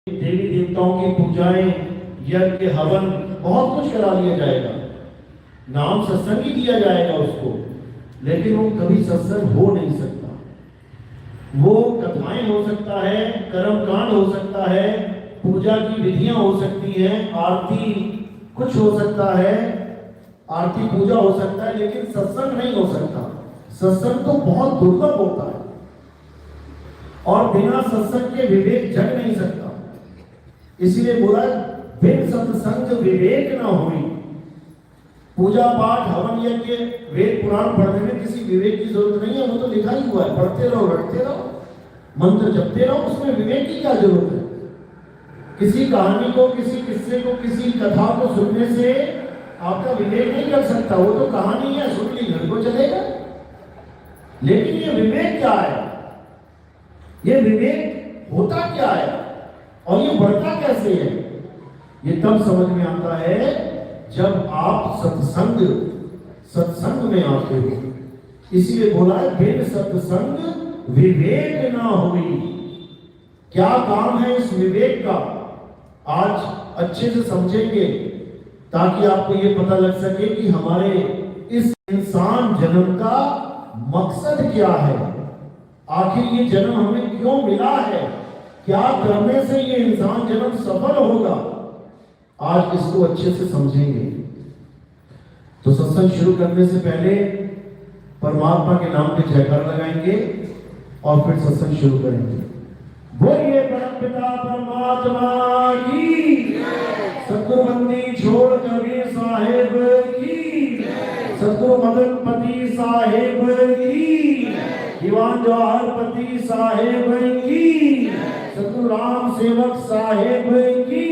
देवी देवताओं की पूजाएं, यज्ञ, हवन, बहुत कुछ करा लिया जाएगा, नाम सत्संग ही दिया जाएगा उसको, लेकिन वो कभी सत्संग हो नहीं सकता। वो कथाएं हो सकता है, कर्मकांड हो सकता है, पूजा की विधियां हो सकती हैं, आरती कुछ हो सकता है, आरती पूजा हो सकता है, लेकिन सत्संग नहीं हो सकता। सत्संग तो बहुत दुर्लभ होता है और बिना सत्संग के विवेक जग नहीं सकता। इसलिए बोला बिन सत्संग विवेक ना हुई। पूजा पाठ हवन यज्ञ वेद पुराण पढ़ने में किसी विवेक की जरूरत नहीं है, वो तो लिखा ही हुआ है, पढ़ते रहो, रटते रहो, मंत्र जपते रहो, उसमें विवेक की क्या जरूरत है। किसी कहानी को, किसी किस्से को, किसी कथा को सुनने से आपका विवेक नहीं कर सकता, वो तो कहानी है, सुन ली घर को चलेगा। लेकिन ये विवेक क्या है, ये विवेक होता क्या है और ये बढ़ता कैसे है, ये तब समझ में आता है जब आप सत्संग में आते हो। इसीलिए बोला है बिन सत्संग विवेक ना हुई। क्या काम है इस विवेक का, आज अच्छे से समझेंगे ताकि आपको ये पता लग सके कि हमारे इस इंसान जन्म का मकसद क्या है, आखिर ये जन्म हमें क्यों मिला है, क्या करने से ये इंसान जन्म सफल होगा। आज इसको अच्छे से समझेंगे। तो सत्संग शुरू करने से पहले परमात्मा के नाम पे जयकार लगाएंगे और फिर सत्संग शुरू करेंगे। बोलिए परमपिता परमात्मा की, सतगुरु बंदी छोड़ कबीर साहेब की, सतगुरु मदनपति साहेब की, दीवान जवाहरपति साहेब की, सतगुरु राम सेवक साहेब की,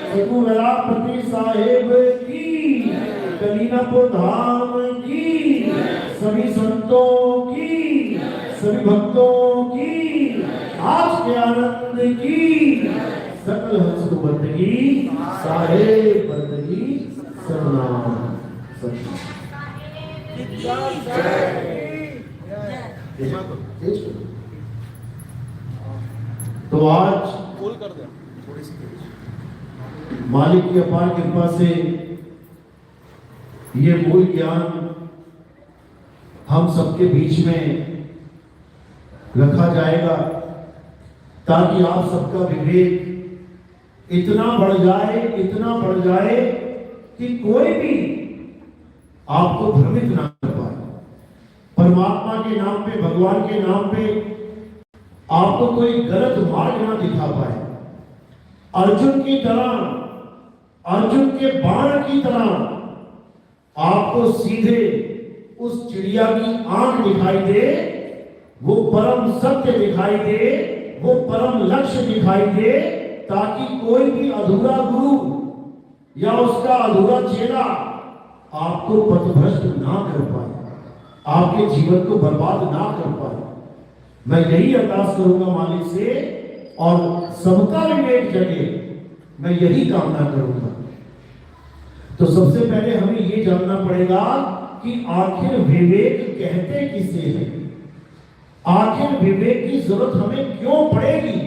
सतगुरु विराटपति साहेब की, कलीनापुर धाम की, सभी संतों की, सभी भक्तों की, आज के आनंद की, सकल हंस बंदगी साहेब बंदगी सतनाम सतनाम। तो आज कर दे थोड़ी सी मालिक की अपार कृपा से ये मूल ज्ञान हम सबके बीच में रखा जाएगा ताकि आप सबका विवेक इतना बढ़ जाए, इतना बढ़ जाए कि कोई भी आपको भ्रमित ना कर पाए। परमात्मा के नाम पे, भगवान के नाम पे आपको कोई गलत मार्ग ना दिखा पाए। अर्जुन की तरह, अर्जुन के बाण की तरह आपको सीधे उस चिड़िया की आंख दिखाई दे, वो परम सत्य दिखाई दे, वो परम लक्ष्य दिखाई दे, ताकि कोई भी अधूरा गुरु या उसका अधूरा चेला आपको पथभ्रष्ट ना कर पाए, आपके जीवन को बर्बाद ना कर पाए। मैं यही अरदास करूंगा मालिक से, और सबका विवेक जगे, मैं यही कामना करूंगा। तो सबसे पहले हमें ये जानना पड़ेगा कि आखिर विवेक कहते किसे हैं, आखिर विवेक की जरूरत हमें क्यों पड़ेगी,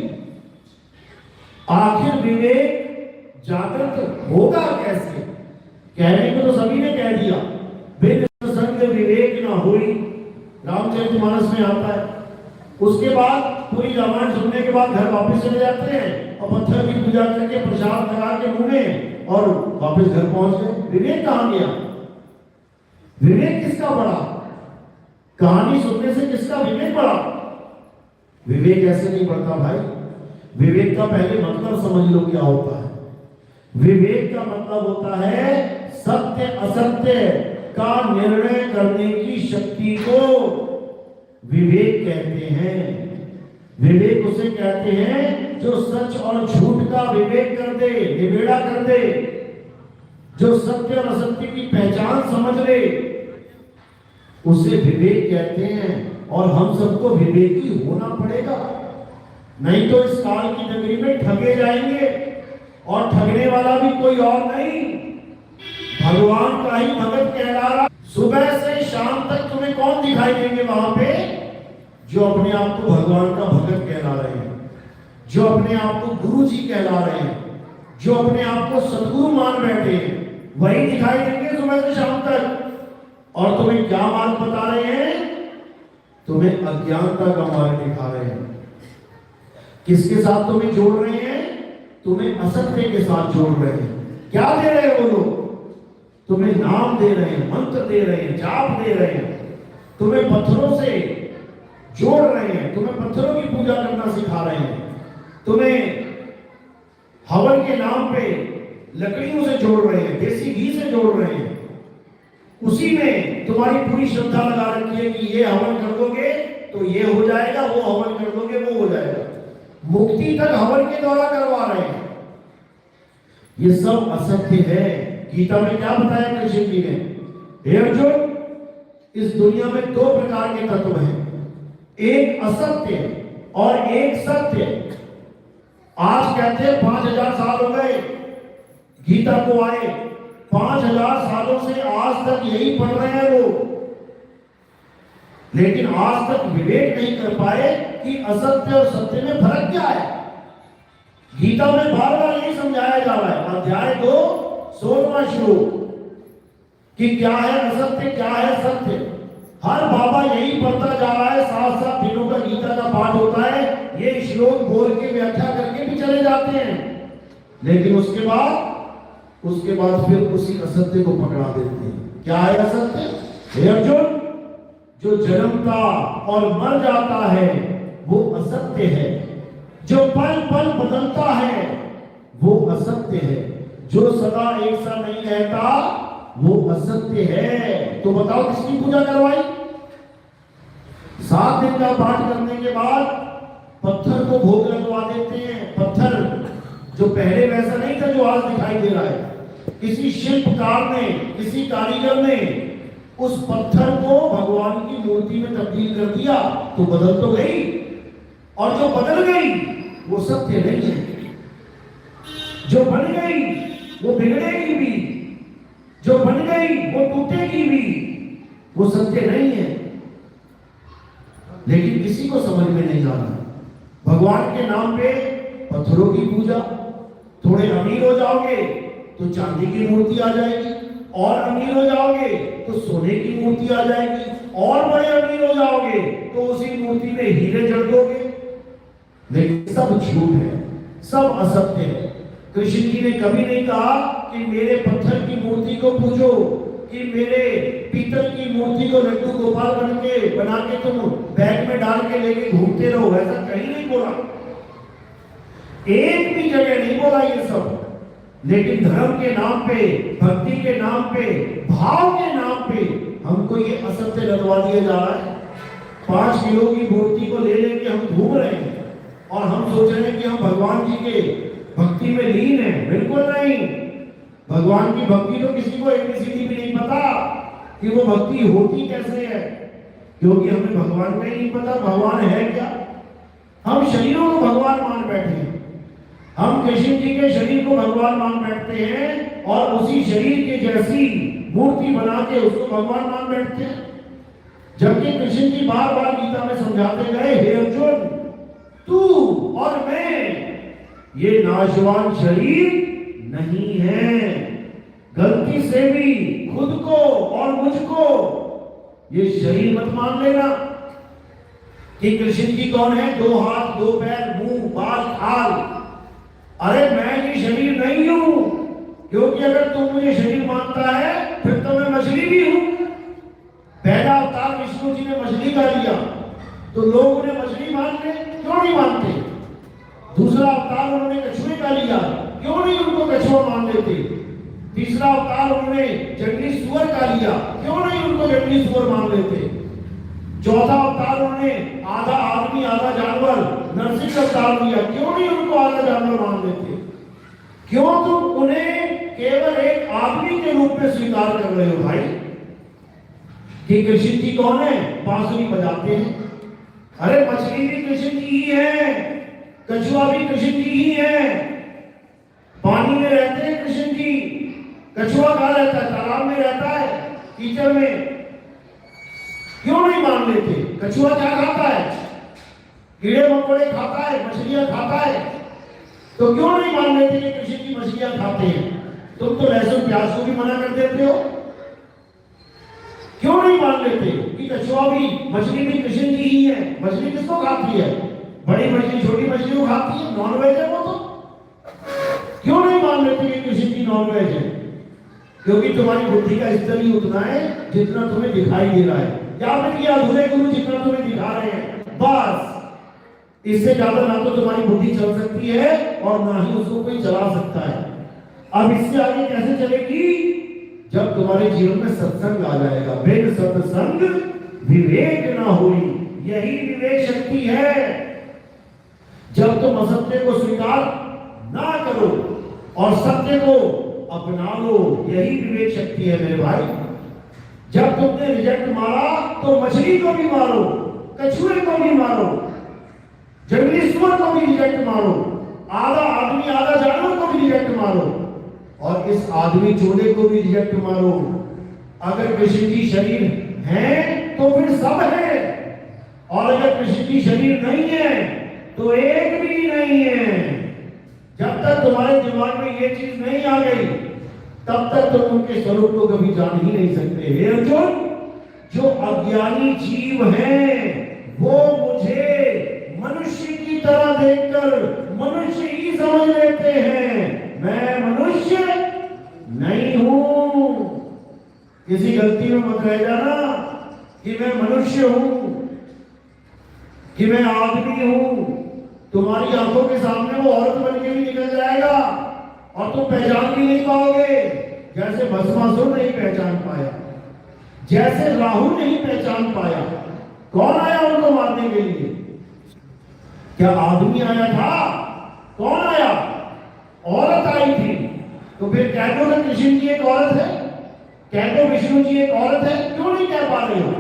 आखिर विवेक जागृत होगा कैसे। कहने को तो सभी ने कह दिया, बिन सत्संग विवेक ना हुई, रामचरितमानस में आता है। उसके बाद पूरी रामायण सुनने के बाद घर वापस चले जाते हैं और पत्थर की पूजा करके प्रसाद लगा के मुंह में और वापस घर पहुंच गए। विवेक कहां गया, विवेक किसका बढ़ा, कहानी सुनने से किसका विवेक बढ़ा। विवेक ऐसे नहीं बढ़ता भाई। विवेक का पहले मतलब समझ लो क्या होता है। विवेक का मतलब होता है सत्य असत्य का निर्णय करने की शक्ति को विवेक कहते हैं। विवेक उसे कहते हैं जो सच और झूठ का विवेक कर दे, निबेड़ा कर दे, जो सत्य और असत्य की पहचान समझ ले, उसे विवेक कहते हैं। और हम सबको विवेकी होना पड़ेगा, नहीं तो इस काल की नगरी में ठगे जाएंगे, और ठगने वाला भी कोई और नहीं, भगवान का ही भगत कहला रहा। सुबह से शाम तक तुम्हें कौन दिखाई देंगे वहां पे, जो अपने आप को भगवान का भगत कहला रहे हैं। जो अपने आप को गुरु जी कहला रहे हैं, जो अपने आप को सदगुरु मान बैठे हैं, वही दिखाई देंगे सुबह से शाम तक। और तुम्हें क्या मार्ग बता रहे हैं? तुम्हें अज्ञानता का मार्ग दिखा रहे हैं। किसके साथ तुम्हें जोड़ रहे हैं? तुम्हें असत्य के साथ जोड़ रहे हैं। क्या दे रहे हैं वो लोग? तुम्हें नाम दे रहे हैं, मंत्र दे रहे हैं, जाप दे रहे हैं, तुम्हें पत्थरों से जोड़ रहे हैं, तुम्हें पत्थरों की पूजा करना सिखा रहे हैं, तुम्हें हवन के नाम पे लकड़ियों से जोड़ रहे हैं, देसी घी से जोड़ रहे हैं। उसी में तुम्हारी पूरी श्रद्धा लगा रखी है कि ये हवन कर दोगे तो ये हो जाएगा, वो हवन कर दोगे वो हो जाएगा। मुक्ति तक हवन के द्वारा करवा रहे हैं। ये सब असत्य है। गीता में क्या बताया कृष्ण जी ने? हे अर्जुन, इस दुनिया में दो प्रकार के तत्व हैं, एक असत्य और एक सत्य। आज कहते हैं 5000 साल हो गए गीता को आए, 5000 सालों से आज तक यही पढ़ रहे हैं लोग, लेकिन आज तक विवेक नहीं कर पाए कि असत्य और सत्य में फर्क क्या है। गीता में बार बार यही समझाया जा रहा है। अध्याय 2 16वां श्लोक कि क्या है असत्य, क्या है सत्य। हर बाबा यही पढ़ता जा रहा है। 7-7 दिनों का गीता का पाठ होता है, ये श्लोक बोल के व्याख्या करके भी चले जाते हैं, लेकिन उसके बाद फिर उसी असत्य को पकड़ा देते हैं। क्या है असत्य? हे अर्जुन, जो जन्मता और मर जाता है वो असत्य है। जो पल पल बदलता है वो असत्य है। जो सदा एक सा नहीं रहता वो असत्य है। तो बताओ किसकी पूजा करवाई? 7 दिन का पाठ करने के बाद पत्थर को भोग लगवा देते हैं। पत्थर जो पहले वैसा नहीं था जो आज दिखाई दे रहा है। किसी शिल्पकार ने, किसी कारीगर ने उस पत्थर को भगवान की मूर्ति में तब्दील कर दिया, तो बदल तो गई, और जो बदल गई वो सत्य नहीं है। जो बन गई वो बिगड़ेगी भी, जो बन गई वो टूटेगी भी, वो सत्य नहीं है। लेकिन किसी को समझ में नहीं आ रहा। भगवान के नाम पे पत्थरों की पूजा। थोड़े अमीर हो जाओगे तो चांदी की मूर्ति आ जाएगी, और अमीर हो जाओगे तो सोने की मूर्ति आ जाएगी, और बड़े अमीर हो जाओगे तो उसी मूर्ति में हीरे जड़ दोगे। लेकिन सब झूठ है, सब असत्य है। कृष्ण जी ने कभी नहीं कहा कि मेरे पत्थर की मूर्ति को पूजो, कि मेरे पीतल की मूर्ति को लड्डू गोपाल बना के तुम बैग में डाल के लेके घूमते रहो। ऐसा कहीं नहीं बोला, एक भी जगह नहीं बोला ये सब। लेकिन धर्म के नाम पे, भक्ति के नाम पे, भाव के नाम पे हमको ये असत्य लगवा दिया जा रहा है। 5 किलो की मूर्ति को ले लेके हम घूम रहे हैं और हम सोच रहे हैं कि हम भगवान जी के भक्ति में लीन है। बिल्कुल नहीं। भगवान की भक्ति तो किसी को एबीसीडी भी नहीं पता कि वो भक्ति होती कैसे है, क्योंकि हमें भगवान का ही नहीं पता भगवान है क्या। हम शरीरों को भगवान मान बैठे हैं। हम कृष्ण जी के शरीर को भगवान मान बैठते हैं और उसी शरीर के जैसी मूर्ति बना के उसको भगवान मान बैठते हैं। जबकि कृष्ण जी बार बार गीता में समझाते गए, हे अर्जुन, तू और मैं ये नाशवान शरीर नहीं है। गलती से भी खुद को और मुझको ये शरीर मत मान लेना कि कृष्ण जी कौन है? 2 हाथ, 2 पैर, मुंह, बाल, खाल। अरे मैं ये शरीर नहीं हूं, क्योंकि अगर तू मुझे शरीर मानता है फिर तो मैं मछली भी हूं। पहला अवतार विष्णु जी ने मछली का लिया तो लोग उन्हें मछली मान ले, क्यों नहीं मानते? दूसरा अवतार उन्होंने कछुए का लिया, क्यों नहीं उनको कछुआ मान लेते? तीसरा अवतार उन्होंने जंगली सुअर का लिया, क्यों नहीं उनको जंगली सुअर मान लेते? चौथा अवतार उन्होंने आधा आदमी आधा जानवर नरसिंह अवतार लिया, क्यों नहीं उनको आधा जानवर मान लेते? क्यों तुम उन्हें केवल एक आदमी के रूप में स्वीकार कर रहे हो भाई? कि कृष्ण जी कौन है? बांसुरी बजाते हैं। अरे मछली भी कृष्ण जी ही है, कछुआ भी कृष्ण जी ही है। पानी में रहते हैं कृष्ण जी। कछुआ कहाँ रहता है? तालाब में रहता है, कीचड़ में। क्यों नहीं मान लेते? कछुआ क्या खाता है? कीड़े मकोड़े खाता है, मछलियां खाता है, तो क्यों नहीं मान लेते कि कृष्ण की मछलियां खाते हैं? तुम तो लहसुन प्याज को भी मना कर देते हो। क्यों नहीं मान लेते कि कछुआ भी, मछली भी कृष्ण की ही है? मछली किसको खाती है? बड़ी मछली छोटी मछली को खाती है, नॉन वेज है वो तो। क्यों नहीं मान लेते कि कृष्ण की नॉन वेज है? क्योंकि तुम्हारी बुद्धि का स्तर ही उतना है जितना तुम्हें दिखाई दे रहा है, या फिर ये अधूरे गुरु जितना तुम्हें दिखा रहे हैं, बस। इससे ज्यादा ना तो तुम्हारी बुद्धि चल सकती है और ना ही उसको कोई चला सकता है। अब इससे आगे कैसे चलेगी? जब तुम्हारे जीवन में सत्संग आ जाएगा। बिन सत्संग विवेक ना हुई, यही विवेक शक्ति है। जब तुम असत्य को स्वीकार ना करो और सत्य को अपना लो, यही विवेक शक्ति है मेरे भाई। जब तुमने रिजेक्ट मारा तो मछली को भी मारो, कछुए को भी मारो, जंगली सुअर को भी रिजेक्ट मारो, आधा आदमी आधा जानवर को भी रिजेक्ट मारो, और इस आदमी चोले को भी रिजेक्ट मारो। अगर कृष्ण की शरीर है तो फिर सब है, और अगर कृष्ण की शरीर नहीं है तो एक भी नहीं है। जब तक तुम्हारे दिमाग में ये चीज नहीं आ गई तब तक तुम उनके स्वरूप को कभी जान ही नहीं सकते। हे अर्जुन, जो अज्ञानी जीव हैं वो मुझे मनुष्य की तरह देखकर मनुष्य ही समझ लेते हैं। मैं मनुष्य नहीं हूं। किसी गलती में मत रह जाना कि मैं मनुष्य हूं, कि मैं आदमी हूं। तुम्हारी आंखों के सामने वो औरत बन के भी निकल जाएगा और तुम पहचान भी नहीं पाओगे। जैसे भस्मासुर नहीं पहचान पाया, जैसे राहु नहीं पहचान पाया। कौन आया उनको मारने के लिए? क्या आदमी आया था? कौन आया? औरत आई थी। तो फिर कह दो ना कृष्ण जी एक औरत है, कह दो विष्णु जी एक औरत है। क्यों नहीं कह पा रहे हो?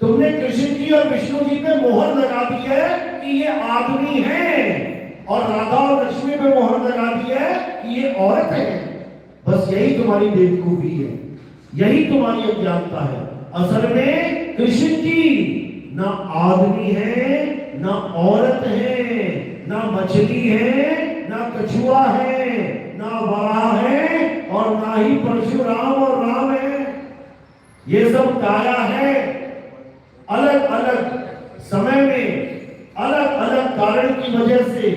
तुमने कृष्ण जी और विष्णु जी पे मोहर लगा दी है कि ये आदमी है, और राधा और लक्ष्मी पे मोहर लगा दी है कि ये औरत है। बस यही तुम्हारी बेवकूफी है, यही तुम्हारी अज्ञानता है। असल में कृष्ण जी ना आदमी है, ना औरत है, ना मछली है, ना कछुआ है, ना वराह है, और ना ही परशुराम और राम है। ये सब काया है। अलग अलग समय में अलग अलग कारण की वजह से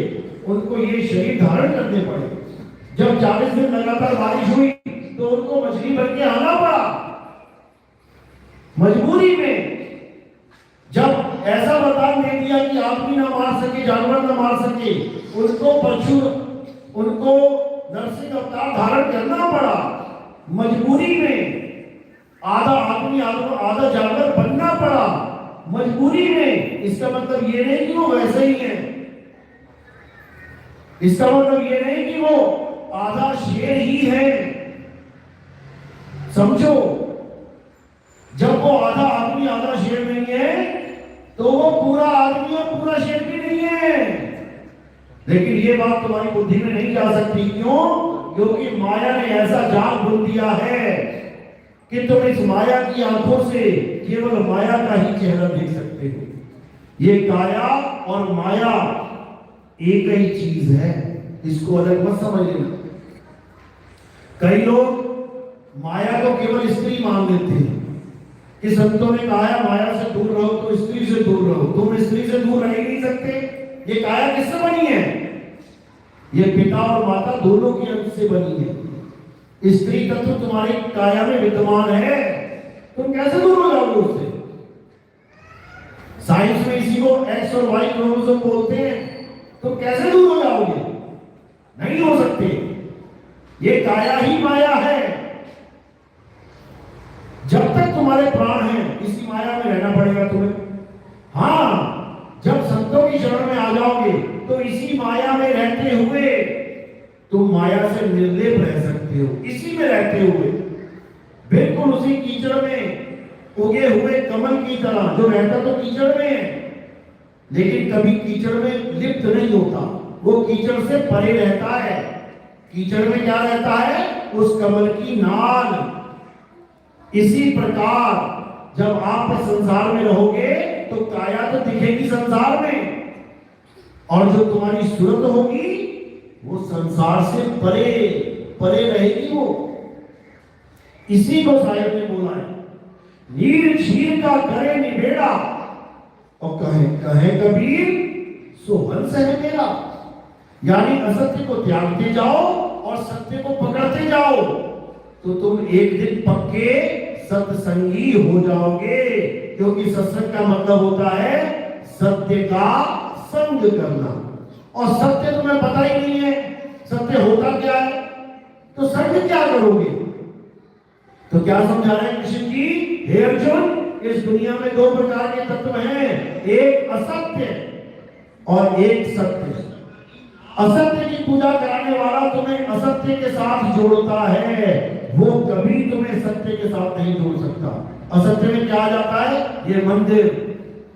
उनको ये शरीर धारण करने पड़े। जब 40 दिन लगातार बारिश हुई तो उनको मछली बन के आना पड़ा मजबूरी में। जब ऐसा वरदान दे दिया कि आदमी ना मार सके, जानवर ना मार सके, उनको नरसिंह अवतार धारण करना पड़ा मजबूरी में। आधा आदमी आधा जानवर बनना पड़ा मजबूरी में। इसका मतलब ये नहीं कि वो वैसे ही है, इसका मतलब ये नहीं कि वो आधा शेर ही है। समझो, जब वो आधा आदमी आधा शेर नहीं है तो वो पूरा आदमी और पूरा शेर भी नहीं है। लेकिन ये बात तुम्हारी बुद्धि में नहीं जा सकती। क्यों? क्योंकि माया ने ऐसा जाल बुन दिया है कि तुम इस माया की आंखों से केवल माया का ही चेहरा देख सकते हो। ये काया और माया एक ही चीज है, इसको अलग मत समझ लेना। कई लोग माया को केवल स्त्री मान लेते हैं कि संतों ने कहा है माया से दूर रहो तो स्त्री से दूर रहो। तुम स्त्री से दूर रह ही नहीं सकते। ये काया किससे बनी है? ये पिता और माता दोनों की अंश से बनी है। स्त्री तत्व तुम्हारी काया में विद्यमान है, तुम कैसे दूर हो जाओगे उससे? साइंस में इसी को एक्स और वाई क्रोमोसोम बोलते हैं। तुम कैसे दूर हो जाओगे? नहीं हो सकते। ये काया ही माया है। जब तक तुम्हारे प्राण हैं इसी माया में रहना पड़ेगा तुम्हें। हाँ, जब संतों की शरण में आ जाओगे तो इसी माया में रहते हुए तुम माया से निर्लेप रह सकते हो। इसी में रहते हुए बिल्कुल उसी कीचड़ में उगे हुए कमल की तरह, जो रहता तो कीचड़ में है लेकिन कभी कीचड़ में लिप्त नहीं होता, वो कीचड़ से परे रहता है। कीचड़ में क्या रहता है? उस कमल की नाल। इसी प्रकार जब आप संसार में रहोगे तो काया तो दिखेगी संसार में, और जो तुम्हारी सूरत होगी वो संसार से परे परे रहेगी। वो इसी को शायर ने बोला है, नीर झील का करे निबेड़ा और कहे कहे कबीर सो हंस है मेरा। यानी असत्य को त्यागते जाओ और सत्य को पकड़ते जाओ तो तुम एक दिन पक्के सत्संगी हो जाओगे, क्योंकि सत्संग का मतलब होता है सत्य का संग करना। और सत्य तुम्हें पता ही नहीं है सत्य होता क्या है, तो संग क्या करोगे। तो क्या समझा रहे हैं कृष्ण जी, हे अर्जुन, इस दुनिया में दो प्रकार के तत्व हैं, एक असत्य और एक सत्य। असत्य की पूजा कराने वाला तुम्हें असत्य के साथ जोड़ता है, वो कभी तुम्हें सत्य के साथ नहीं जोड़ सकता। असत्य में क्या आ जाता है, ये मंदिर,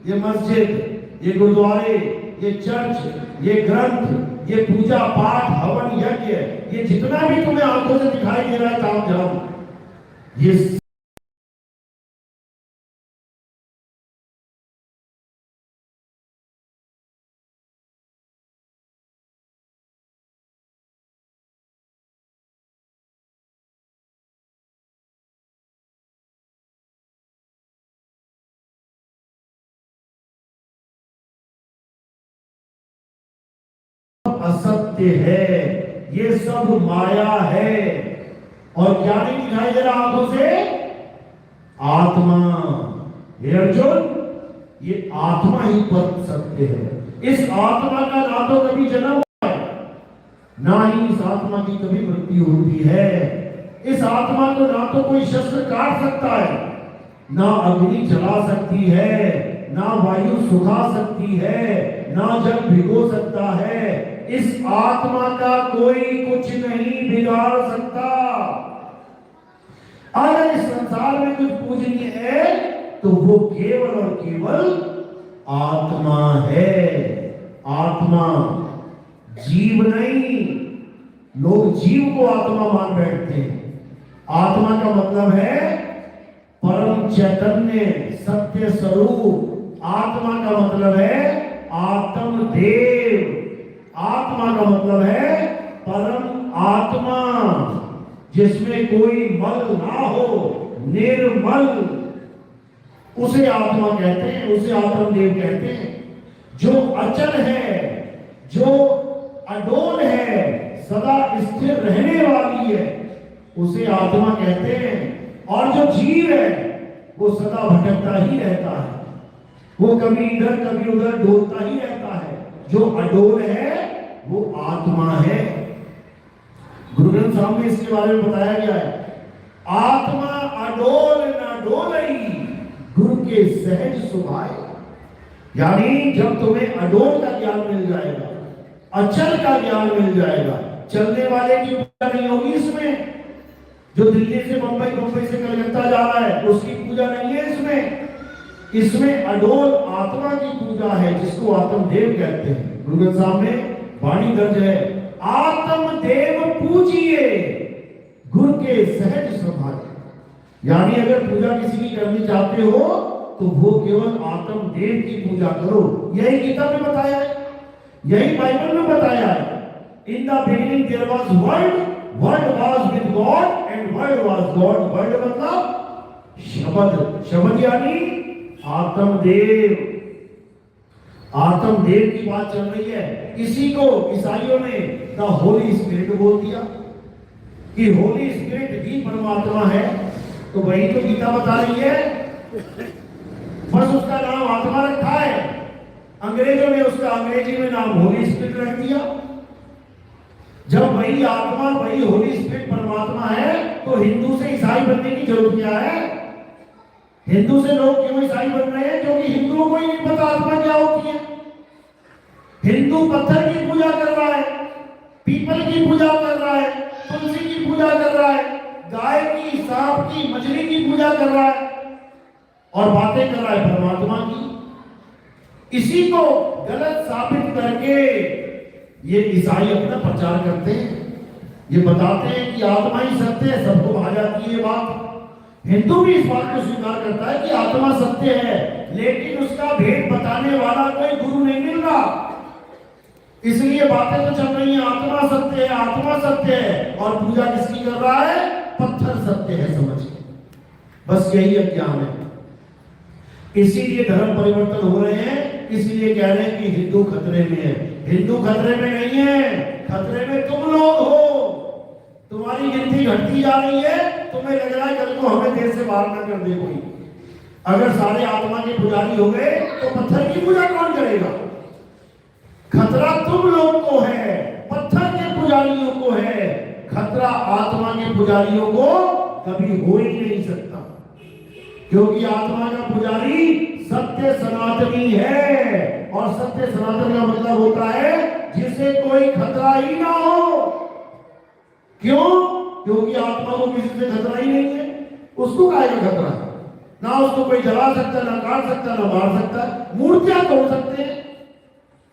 ये मस्जिद, ये गुरुद्वारे, ये चर्च, ये ग्रंथ, ये पूजा पाठ हवन यज्ञ, ये जितना भी तुम्हें आंखों से दिखाई दे रहा है ताम झाम, ये असत्य है, ये सब माया है। और क्या नहीं दिखाई दे रहा आंखों से, आत्मा। हे अर्जुन, ये आत्मा ही परम सत्य है। इस आत्मा का ना तो कभी जन्म हुआ है, ना ही इस आत्मा की कभी मृत्यु होती है। इस आत्मा को ना तो कोई शस्त्र काट सकता है, ना अग्नि जला सकती है, ना वायु सुखा सकती है, ना जल भिगो सकता है। इस आत्मा का कोई कुछ नहीं बिगाड़ सकता। अगर इस संसार में कुछ पूजनीय है तो वो केवल और केवल आत्मा है। आत्मा, जीव नहीं। लोग जीव को आत्मा मान बैठते हैं। आत्मा का मतलब है परम चैतन्य, सत्य स्वरूप। आत्मा का मतलब है आत्मदेव। आत्मा का मतलब है परम आत्मा, जिसमें कोई मल ना हो, निर्मल, उसे आत्मा कहते हैं, उसे आत्मदेव कहते हैं। जो अचल है, जो अडोल है, सदा स्थिर रहने वाली है, उसे आत्मा कहते हैं। और जो जीव है वो सदा भटकता ही रहता है, वो कभी इधर कभी उधर डोलता ही रहता है। जो अडोल है वो आत्मा है। गुरु ग्रंथ साहब में इसके बारे में बताया गया है, आत्मा अडोल न डोलई, गुरु के सहज सुभाए। यानी जब तुम्हें अडोल का ज्ञान मिल जाएगा, अचल का ज्ञान मिल जाएगा, चलने वाले की पूजा नहीं होगी इसमें। जो दिल्ली से मुंबई, मुंबई से कलकत्ता जा रहा है, उसकी पूजा नहीं है इसमें। इसमें अडोल आत्मा की पूजा है, जिसको आत्मदेव कहते हैं। गुरु ग्रंथ साहब में वाणी दर्ज है, आत्मदेव पूजिए, गुरु के सहज स्वभाव। यानी अगर पूजा किसी की करनी चाहते हो तो वो केवल आत्मदेव की पूजा करो। यही गीता में बताया है, यही बाइबल में बताया है। In the beginning there was word, word was with God and word was God. Word मतलब शब्द, शब्द यानी आत्मदेव। आत्मदेव की बात चल रही है। इसी को ईसाइयों ने द होली स्पिरिट बोल दिया कि होली स्पिरिट भी परमात्मा है। तो वही तो गीता बता रही है, बस उसका नाम आत्मा रखा है। अंग्रेजों ने उसका अंग्रेजी में नाम होली स्पिरिट रख दिया। जब वही आत्मा, वही होली स्पिरिट परमात्मा है, तो हिंदू से ईसाई बनने की जरूरत क्या है। हिंदू से लोग क्यों ईसाई बन रहे हैं, क्योंकि हिंदुओं को ही नहीं पता आत्मा क्या होती है। हिंदू पत्थर की पूजा कर रहा है, पीपल की पूजा कर रहा है, तुलसी की पूजा कर रहा है, गाय की, सांप की, मछली की पूजा कर रहा है और बातें कर रहा है परमात्मा की। इसी को गलत साबित करके ये ईसाई अपना प्रचार करते हैं। ये बताते हैं कि आत्मा ही सत्य है, सबको आ जाती है बात। हिंदू भी इस बात को स्वीकार करता है कि आत्मा सत्य है, लेकिन उसका भेद बताने वाला कोई गुरु नहीं मिल रहा। इसलिए बातें तो चल रही हैं, आत्मा सत्य है, आत्मा सत्य है, और पूजा किसकी कर रहा है? पत्थर सत्य है समझ के। बस यही अज्ञान है। इसीलिए धर्म परिवर्तन हो रहे हैं, इसलिए कह रहे हैं कि हिंदू खतरे में है। हिंदू खतरे में नहीं है, खतरे में तुम लोग हो। तुम्हारी गिनती घटती जा रही है, तुम्हें लग रहा है कल को हमें देश से बाहर ना कर दे कोई। अगर सारे आत्मा के पुजारी हो गए तो पत्थर की पूजा कौन करेगा? खतरा तुम लोग को है, पत्थर के पुजारियों को है। खतरा आत्मा के पुजारियों को कभी हो ही नहीं सकता, क्योंकि आत्मा का पुजारी सत्य सनातनी है, और सत्य सनातन का मतलब होता है जिसे कोई खतरा ही ना हो। क्यों? क्योंकि आत्मा को किसी से खतरा ही नहीं है। उसको काहे का खतरा? ना उसको कोई जला सकता, ना काट सकता, ना मार सकता। मूर्तियां तोड़ सकते हैं,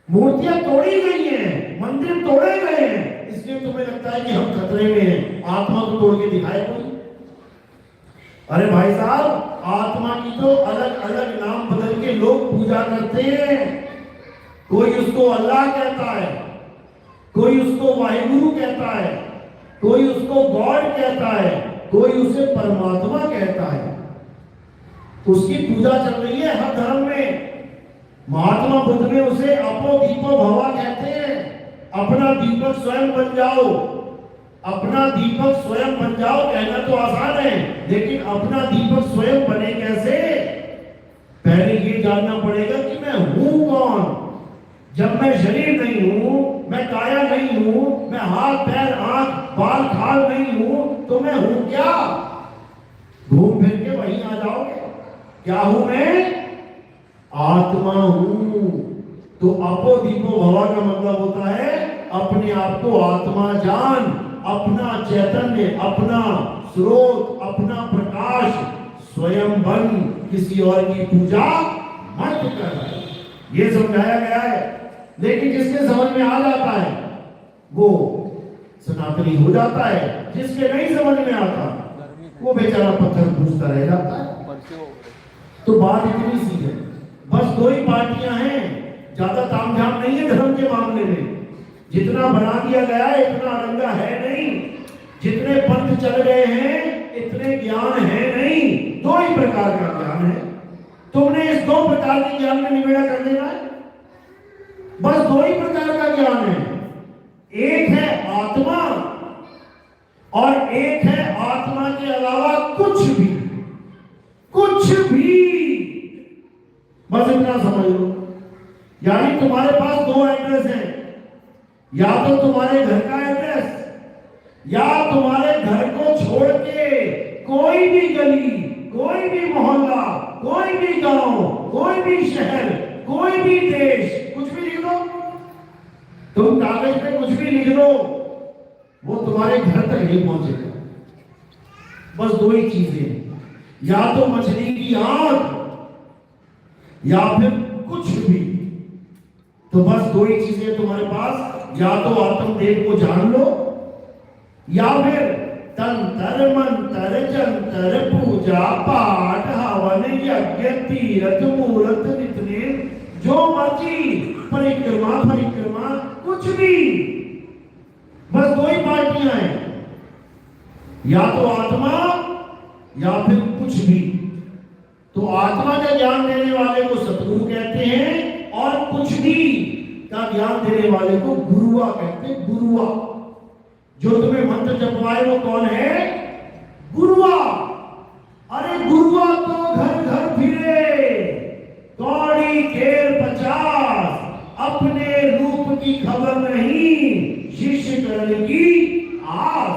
मूर्तियां तोड़ी गई हैं, मंदिर तोड़े गए हैं, इसलिए तुम्हें लगता है कि हम खतरे में हैं। आत्मा को तोड़ के दिखाए कोई? अरे भाई साहब, आत्मा की तो अलग अलग नाम बदल के लोग पूजा करते हैं। कोई उसको अल्लाह कहता है, कोई उसको वाहिगुरु कहता है, कोई उसको गॉड कहता है, कोई उसे परमात्मा कहता है। उसकी पूजा चल रही है हर धर्म में। महात्मा बुद्ध ने उसे अपो दीपो भवा कहते हैं। अपना दीपक स्वयं बन जाओ, अपना दीपक स्वयं बन जाओ कहना तो आसान है, लेकिन अपना दीपक स्वयं बने कैसे? पहले ये जानना पड़ेगा कि मैं हूं कौन। जब मैं शरीर नहीं हूं, मैं काया नहीं हूं, मैं हाथ पैर आंख बाल खाल नहीं हूं, तो मैं हूं क्या? घूम फिर के वहीं आ जाओगे। क्या हूं मैं? आत्मा हूं। तो अपो दीपो भवा का मतलब होता है अपने आप को आत्मा जान, अपना चैतन्य, अपना स्रोत, अपना प्रकाश स्वयं बन, किसी और की पूजा मत कर। ये समझाया गया है। लेकिन जिसके समझ में आ जाता है वो सनातनी हो जाता है, जिसके नहीं समझ में आता वो बेचारा पत्थर पूछता रह जाता है। तो बात इतनी सी है, बस दो ही पार्टियां हैं, ज्यादा तामझाम नहीं है धर्म के मामले में। जितना बना दिया गया है इतना रंगा है नहीं, जितने पंथ चल गए हैं इतने ज्ञान है नहीं। दो ही प्रकार का ज्ञान है, तुमने इस दो प्रकार के ज्ञान में निबेड़ा कर देना है। बस दो ही प्रकार का ज्ञान है, एक है आत्मा और एक है आत्मा के अलावा कुछ भी, कुछ भी। बस इतना समझ लो। यानी तुम्हारे पास दो एड्रेस हैं, या तो तुम्हारे घर का एड्रेस, या तुम्हारे घर को छोड़ के कोई भी गली, कोई भी मोहल्ला, कोई भी गांव, कोई भी शहर, कोई भी देश, कुछ भी लिख दो। तुम कागज पे कुछ भी लिख दो, वो तुम्हारे घर तक नहीं पहुंचेगा। बस दो ही चीजें, या तो मछली की आंख या फिर कुछ भी। तो बस दो ही चीजें तुम्हारे पास, या तो आत्मदेव को जान लो, या फिर तंत्र मंत्र जंत्र पूजा पाठ हवन यज्ञ तीर्थ मूर्त नित्य जो मर्जी परिक्रमा परिक्रमा कुछ भी। बस दो ही पार्टियां हैं, या तो आत्मा या फिर कुछ भी। तो आत्मा का ज्ञान देने वाले को सतगुरु कहते हैं, और कुछ भी का ज्ञान देने वाले को गुरुआ कहते हैं। गुरुआ जो तुम्हें मंत्र जपवाए वो कौन है? गुरुआ। अरे गुरुआ तो घर घर फिरे, कौड़ी खेर 50, अपने रूप की खबर नहीं, शिष्य करण की आस।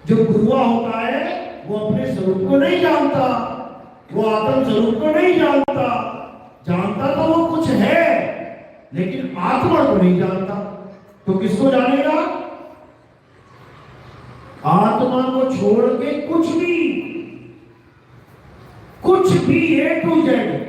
जो गुरुआ होता है वो अपने स्वरूप को नहीं जानता, वो आत्म स्वरूप को नहीं जानता। जानता तो वो कुछ है, लेकिन आत्मा को नहीं जानता। तो किसको जानेगा? आत्मा को छोड़ के कुछ भी, कुछ भी ए टू जेड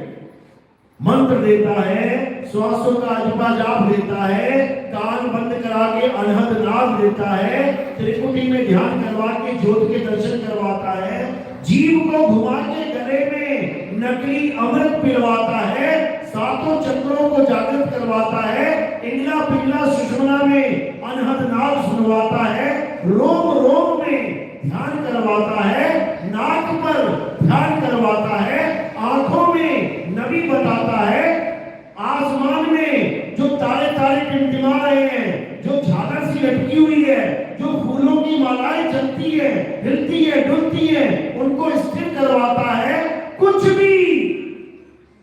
मंत्र देता है, श्वासों का अजपा जाप देता है, कान बंद करा के अनहद नाद देता है, त्रिकुटी में ध्यान करवा के ज्योत के दर्शन करवाता है, जीव को घुमा के गले में नकली अमृत पिलवाता है, सातों चक्रों को जागृत करवाता है, इंगला पिंगला सुषुम्ना में अनहद नाद सुनवाता है, रोम रोम में ध्यान करवाता है, नाक पर ध्यान करवाता है, आंखों में नबी बताता है, आसमान में जो तारे तारे टिमटिमा रहे हैं, जो झालर सी लटकी हुई है, जो फूलों की मालाएं चलती है, हिलती है, डुलती है, उनको स्थिर करवाता है। कुछ भी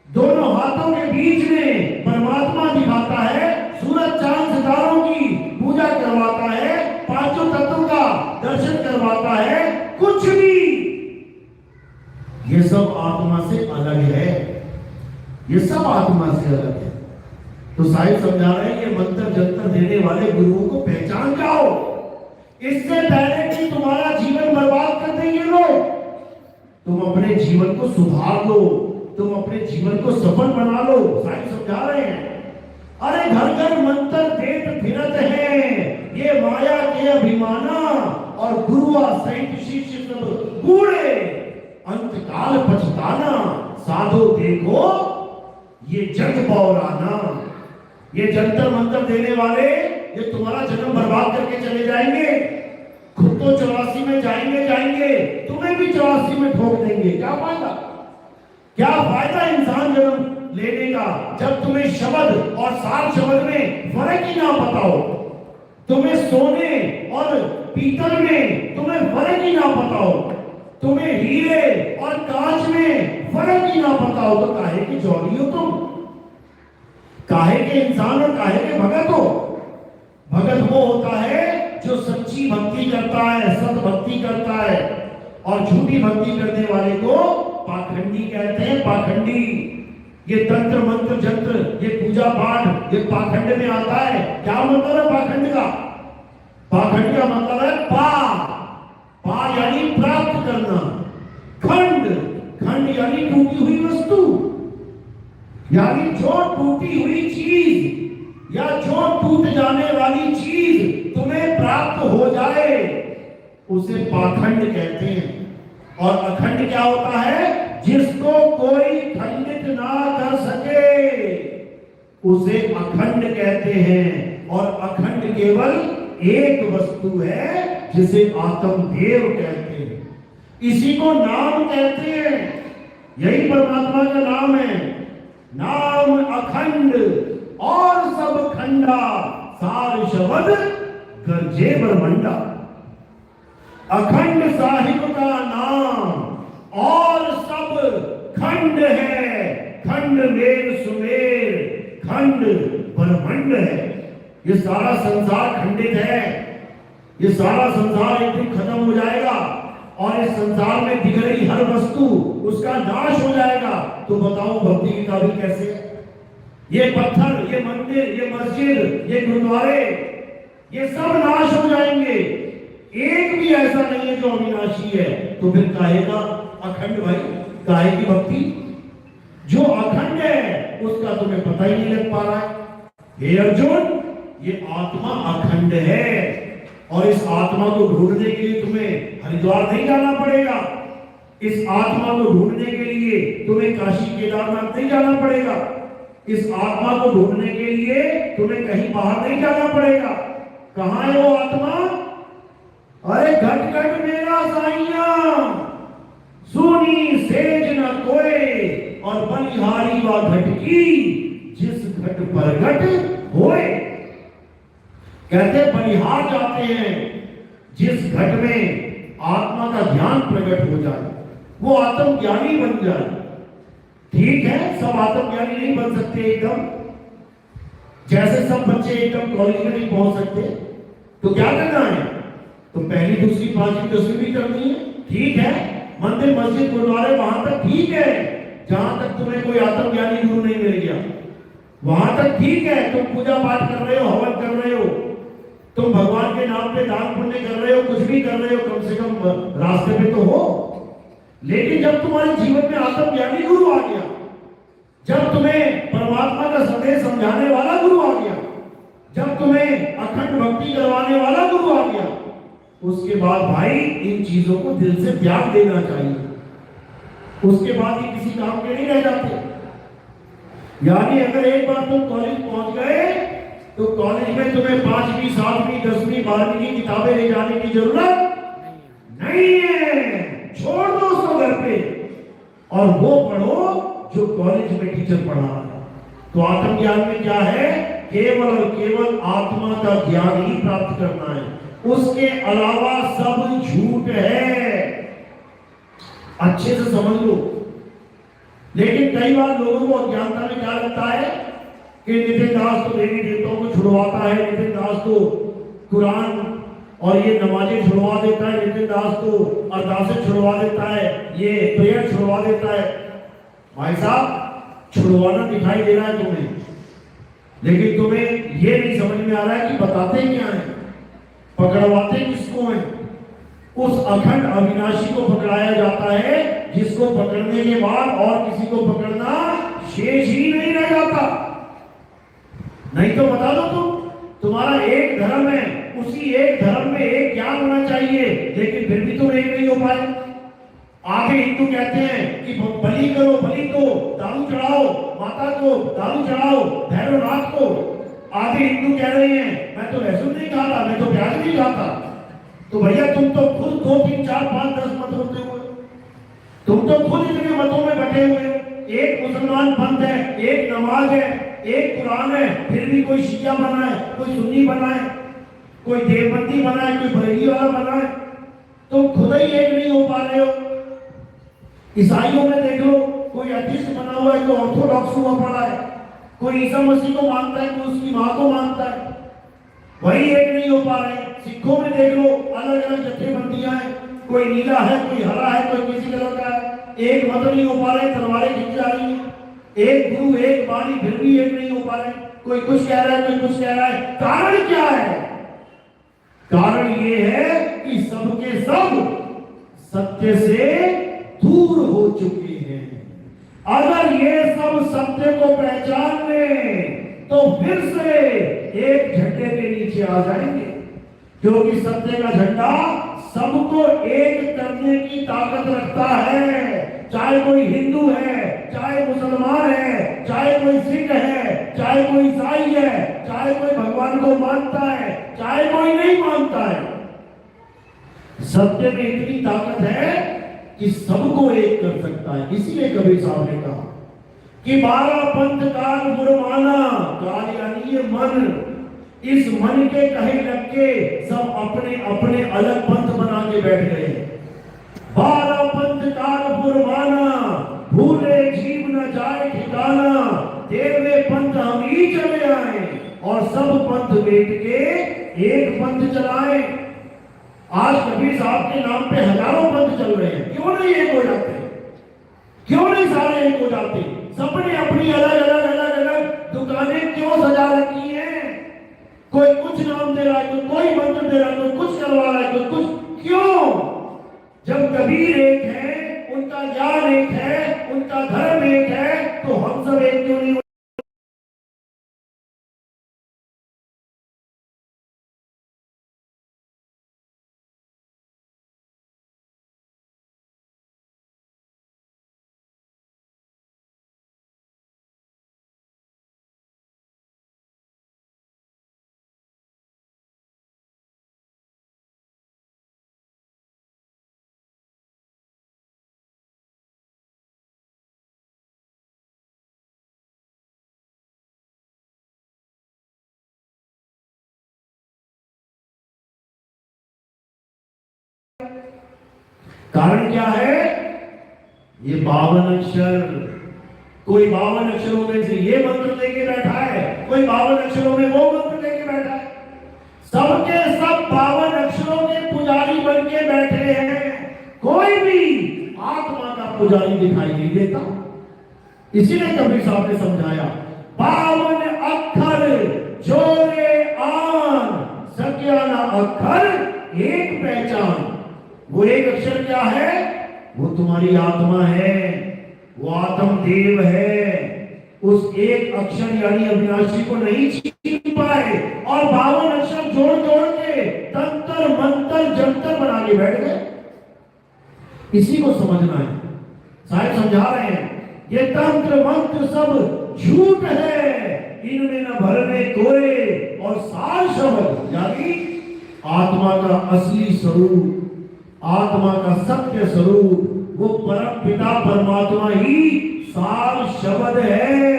दोनों हाथों के बीच में परमात्मा दिखाता है, सूरज चांद सितारों की पूजा करवाता है, पांचों तत्वों का दर्शन करवाता है। कुछ भी ये सब आत्मा से अलग है, ये सब आत्मा से अलग है। तो साहिब समझा रहे हैं ये मंत्र जंतर देने वाले गुरुओं को पहचान जाओ, इससे पहले कि तुम्हारा जीवन बर्बाद कर दें ये लोग। तुम अपने जीवन को सुधार लो, तुम अपने जीवन को सफल बना लो। साहिब समझा रहे हैं अरे घर घर मंत्र देत फिरत है, ये माया के अभिमाना और गुरुआ सहित शिष्य सब बूढ़े, अंतकाल पछताना, साधो देखो ये जग बौराना। ये जंतर मंत्र देने वाले ये तुम्हारा जन्म बर्बाद करके चले जाएंगे। खुद तो 84 में जाएंगे, तुम्हें भी 84 में ठोक देंगे। क्या फायदा, क्या फायदा इंसान जन्म लेने का जब तुम्हें शब्द और सार शब्द में फर्क ही ना पता हो, तुम्हें सोने और पीतल में तुम्हें फर्क ही ना पता हो, तुम्हें हीरे और कांच में फर्क ही ना पता हो, तो काहे की जौहरी हो तुम, काहे के इंसान और काहे के भगत हो। भगत वो होता है जो सच्ची भक्ति करता है, सत भक्ति करता है, और झूठी भक्ति करने वाले को पाखंडी कहते हैं। पाखंडी, ये तंत्र मंत्र जंत्र, ये पूजा पाठ, ये पाखंड में आता है। क्या मतलब है पाखंड का? पाखंड का मतलब है पा यानी प्राप्त करना, खंड यानी टूटी हुई वस्तु, यानी जो टूटी हुई चीज या जो टूट जाने वाली चीज तुम्हें प्राप्त हो जाए उसे पाखंड कहते हैं। और अखंड क्या होता है? जिसको कोई खंडित ना कर सके उसे अखंड कहते हैं। और अखंड केवल एक वस्तु है जिसे आत्मदेव कहते हैं, इसी को नाम कहते हैं। यही परमात्मा का नाम है, नाम अखंड और सब खंडा, सार शब्द गरजे ब्रह्मंडा। अखंड साहिब का नाम और सब खंड है, खंड मेर सुमेर, खंड ब्रह्मंड है। ये सारा संसार खंडित है, ये सारा संसार एक दिन खत्म हो जाएगा और इस संसार में दिख रही हर वस्तु उसका नाश हो जाएगा। तो बताओ भक्ति की काबिल कैसे? ये पत्थर, ये मंदिर, ये मस्जिद, ये गुरुद्वारे, ये सब नाश हो जाएंगे, एक भी ऐसा नहीं है जो अविनाशी है। तो फिर काहे का अखंड भाई, काहे की भक्ति? जो अखंड है उसका तुम्हें पता ही नहीं लग पा रहा है। हे अर्जुन, ये आत्मा अखंड है और इस आत्मा को ढूंढने के लिए तुम्हें हरिद्वार नहीं जाना पड़ेगा। इस आत्मा को ढूंढने के लिए तुम्हें काशी केदारनाथ नहीं जाना पड़ेगा। इस आत्मा को ढूंढने के लिए तुम्हें कहीं बाहर नहीं जाना पड़ेगा। कहां है वो आत्मा? अरे घट घट मेरा साइया, सुनी सेज न कोई, और बलिहारी व घट की जिस घट पर घट होए। कहते बलिहार जाते हैं जिस घट में आत्मा का ध्यान प्रकट हो जाए, वो आत्मज्ञानी बन जाए। ठीक है, सब आत्मज्ञानी नहीं बन सकते एकदम, जैसे सब बच्चे एकदम कॉलेज में नहीं पहुंच सकते। तो क्या करना है? तो पहली दूसरी पांचवी दसवीं भी करनी है। ठीक है, मंदिर मस्जिद गुरुद्वारे वहां तक ठीक है, जहां तक तुम्हें कोई आत्मज्ञानी गुरु नहीं मिल गया वहां तक ठीक है। तुम पूजा पाठ कर रहे हो, हवन कर रहे हो, तुम भगवान के नाम पे दान पुण्य कर रहे हो, कुछ भी कर रहे हो, कम से कम रास्ते पे तो हो। लेकिन जब तुम्हारे जीवन में आत्मज्ञानी गुरु आ गया, जब तुम्हें परमात्मा का संदेश समझाने वाला गुरु आ गया, जब तुम्हें अखंड भक्ति करवाने वाला गुरु आ गया, उसके बाद भाई इन चीजों को दिल से त्याग देना चाहिए। उसके बाद ही किसी काम के नहीं रह जाते। यानी अगर एक बार तुम कॉलेज पहुंच गए तो कॉलेज में तुम्हें 5वीं 7वीं 10वीं 12वीं की किताबें ले जाने की जरूरत नहीं है। छोड़ दो उसको घर पे और वो पढ़ो जो कॉलेज में टीचर पढ़ा रहा है। तो आत्मज्ञान में क्या है? केवल और केवल आत्मा का ज्ञान ही प्राप्त करना है, उसके अलावा सब झूठ है। अच्छे से समझ लो। लेकिन कई बार लोगों को अज्ञानता में क्या लगता है कि नितिन दास तो देवी देवताओं को छुड़वाता है, नितिन दास तो कुरान और ये नमाजें छुड़वा देता है, नितिन दास तो अरदासें छुड़वा देता है, ये प्रेयर छुड़वा देता है। भाई साहब, छुड़वाना दिखाई दे रहा है तुम्हें, लेकिन तुम्हें ये नहीं समझ में आ रहा है कि बताते क्या है, पकड़वाते किसको हैं। उस अखंड अविनाशी को पकड़ाया जाता है जिसको पकड़ने के बाद और किसी को पकड़ना शेष ही नहीं रह जाता। नहीं तो बता दो तुम्हारा एक धर्म है, उसी एक धर्म में एक ज्ञान होना चाहिए, लेकिन फिर भी तुम एक नहीं हो पाए। आगे हिंदू कहते हैं कि बलि करो, बलि को दारू चढ़ाओ, माता को दारू चढ़ाओ, भैरवनाथ को। आगे हिंदू कह रहे हैं मैं तो लहसुन नहीं खाता, मैं तो प्याज नहीं खाता। तो भैया तुम तो खुद 2 3 4 5 10 मत होते हुए, तुम तो खुद इतने मतों में बटे हुए। एक मुसलमान पंथ है, एक नमाज है, एक कुरान है, फिर भी कोई शिया बना है, कोई सुन्नी बना है, कोई देवबंदी बना है, कोई बरेली वाला बना है। तुम खुद ही एक नहीं हो पा रहे हो। ईसाइयों में देख लो, कोई एथिस्ट बना हुआ है, कोई ऑर्थोडॉक्स हुआ पड़ा है, कोई ईसा मसीह को मानता है, कोई उसकी मां को मानता है, वही एक नहीं हो पा रहे। सिखों में देख लो, अलग अलग जत्थेबंदियां हैं, कोई नीला है, कोई हरा है, कोई किसी कलर का है, एक मत नहीं हो पा रहे, तलवारें खिंच जा रही हैं। एक गुरु एक वाणी, फिर भी एक नहीं हो पा रहे। कोई कुछ कह रहा है, कोई कुछ कह रहा है। कारण क्या है? कारण ये है कि सबके सब सत्य से दूर हो चुके हैं। अगर ये सब सत्य को पहचान लें तो फिर से एक झंडे के नीचे आ जाएंगे, क्योंकि सत्य का झंडा सबको एक करने की ताकत रखता है। चाहे कोई हिंदू है, चाहे मुसलमान है, चाहे कोई सिख है, चाहे कोई ईसाई है, चाहे कोई भगवान को मानता है, चाहे कोई नहीं मानता है, सत्य में इतनी ताकत है कि सबको एक कर सकता है। इसीलिए कबीर साहब ने कहा कि 12 पंथ काल गुरमाना, काल यानी ये मन, इस मन के कहे लग के सब अपने अपने अलग पंथ बना के बैठ गए। 12 पंथ काल गुरमाना, भूले जीव न जाए ठिकाना, 13वें पंथ हम ही चले आए और सब पंथ बैठ के एक पंथ चलाए। आज कबीर साहब के नाम पे हजारों पंथ चल रहे हैं, क्यों नहीं एक हो जाते? क्यों नहीं सारे एक हो जाते? सबने अपनी अलग अलग अलग अलग दुकानें क्यों सजा रखी हैं? कोई कुछ नाम दे रहा है, कोई मंत्र दे रहा है, कोई कुछ करवा रहा है, कोई कुछ। क्यों? जब कबीर एक है, उनका ज्ञान एक है, उनका धर्म एक है, तो हम सब एक क्यों नहीं? कारण क्या है? ये 52 अक्षर। कोई 52 अक्षरों में से ये मंत्र लेके बैठा है, कोई 52 अक्षरों में वो मंत्र लेके बैठा है। सबके सब 52 अक्षरों के पुजारी बन के बैठे हैं, कोई भी आत्मा का पुजारी दिखाई नहीं देता। इसीलिए कबीर साहब ने समझाया 52 अक्षर जोरे आन, सज्ञाना अक्षर एक पहचान। वो एक अक्षर क्या है? वो तुम्हारी आत्मा है, वो आत्मदेव है। उस एक अक्षर यानी अविनाशी को नहीं छीन पाए और 52 अक्षर जोड़ जोड़ के तंत्र मंत्र जंतर बना के बैठ गए। इसी को समझना है। साहब समझा रहे हैं ये तंत्र मंत्र सब झूठ है, इनमें न भरने कोए और सार शब्द यानी आत्मा का असली स्वरूप, आत्मा का सत्य स्वरूप वो परम पिता परमात्मा ही सार शब्द है।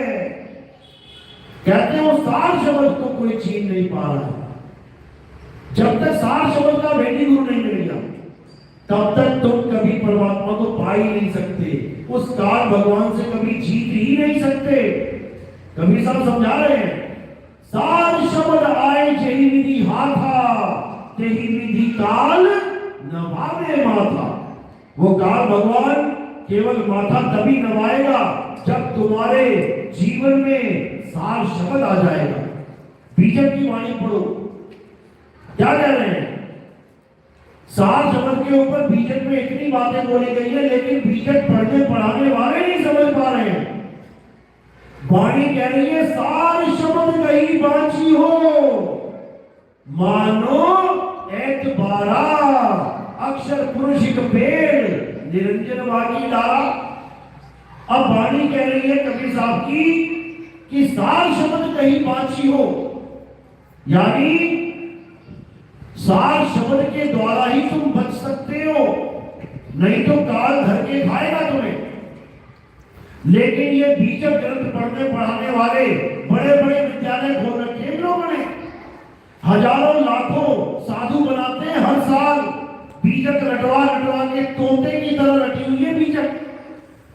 कहते हैं वो सार शब्द को कोई छीन नहीं पा रहा है। जब तक सार शब्द का वेदी गुरु नहीं मिलेगा तब तक तुम कभी परमात्मा को पा ही नहीं सकते, उस काल भगवान से कभी जीत ही नहीं सकते। कबीर साहब समझा रहे हैं सार शब्द आए जेहि विधि हाथा, तेहि विधि काल नभावे माथा। वो काल भगवान केवल माथा तभी नवाएगा जब तुम्हारे जीवन में सार शब्द आ जाएगा। बीजक की वाणी पढ़ो, क्या कह रहे हैं? सार शब्द के ऊपर बीजक में इतनी बातें बोली गई है, लेकिन बीजक पढ़ने पढ़ाने वाले नहीं समझ पा रहे हैं। वाणी कह रही है सार शब्द कहीं बांची हो, मानो एक बारा अक्षर पुरुष एक पेड़ निरंजन वाणी डाला। अब वाणी कह रही है कबीर साहब की कि सार शब्द कहीं बांची हो, यानी सार शब्द के द्वारा ही तुम बच सकते हो, नहीं तो काल धर के खाएगा तुम्हें। लेकिन ये बीजक ग्रंथ पढ़ने पढ़ाने वाले बड़े बड़े विद्यालय खोल रखे हैं लोगों ने, हजारों लाखों साधु बनाते हैं हर साल, बीजक रटवा रटवा के तोते की तरह रटी हुई है बीजक।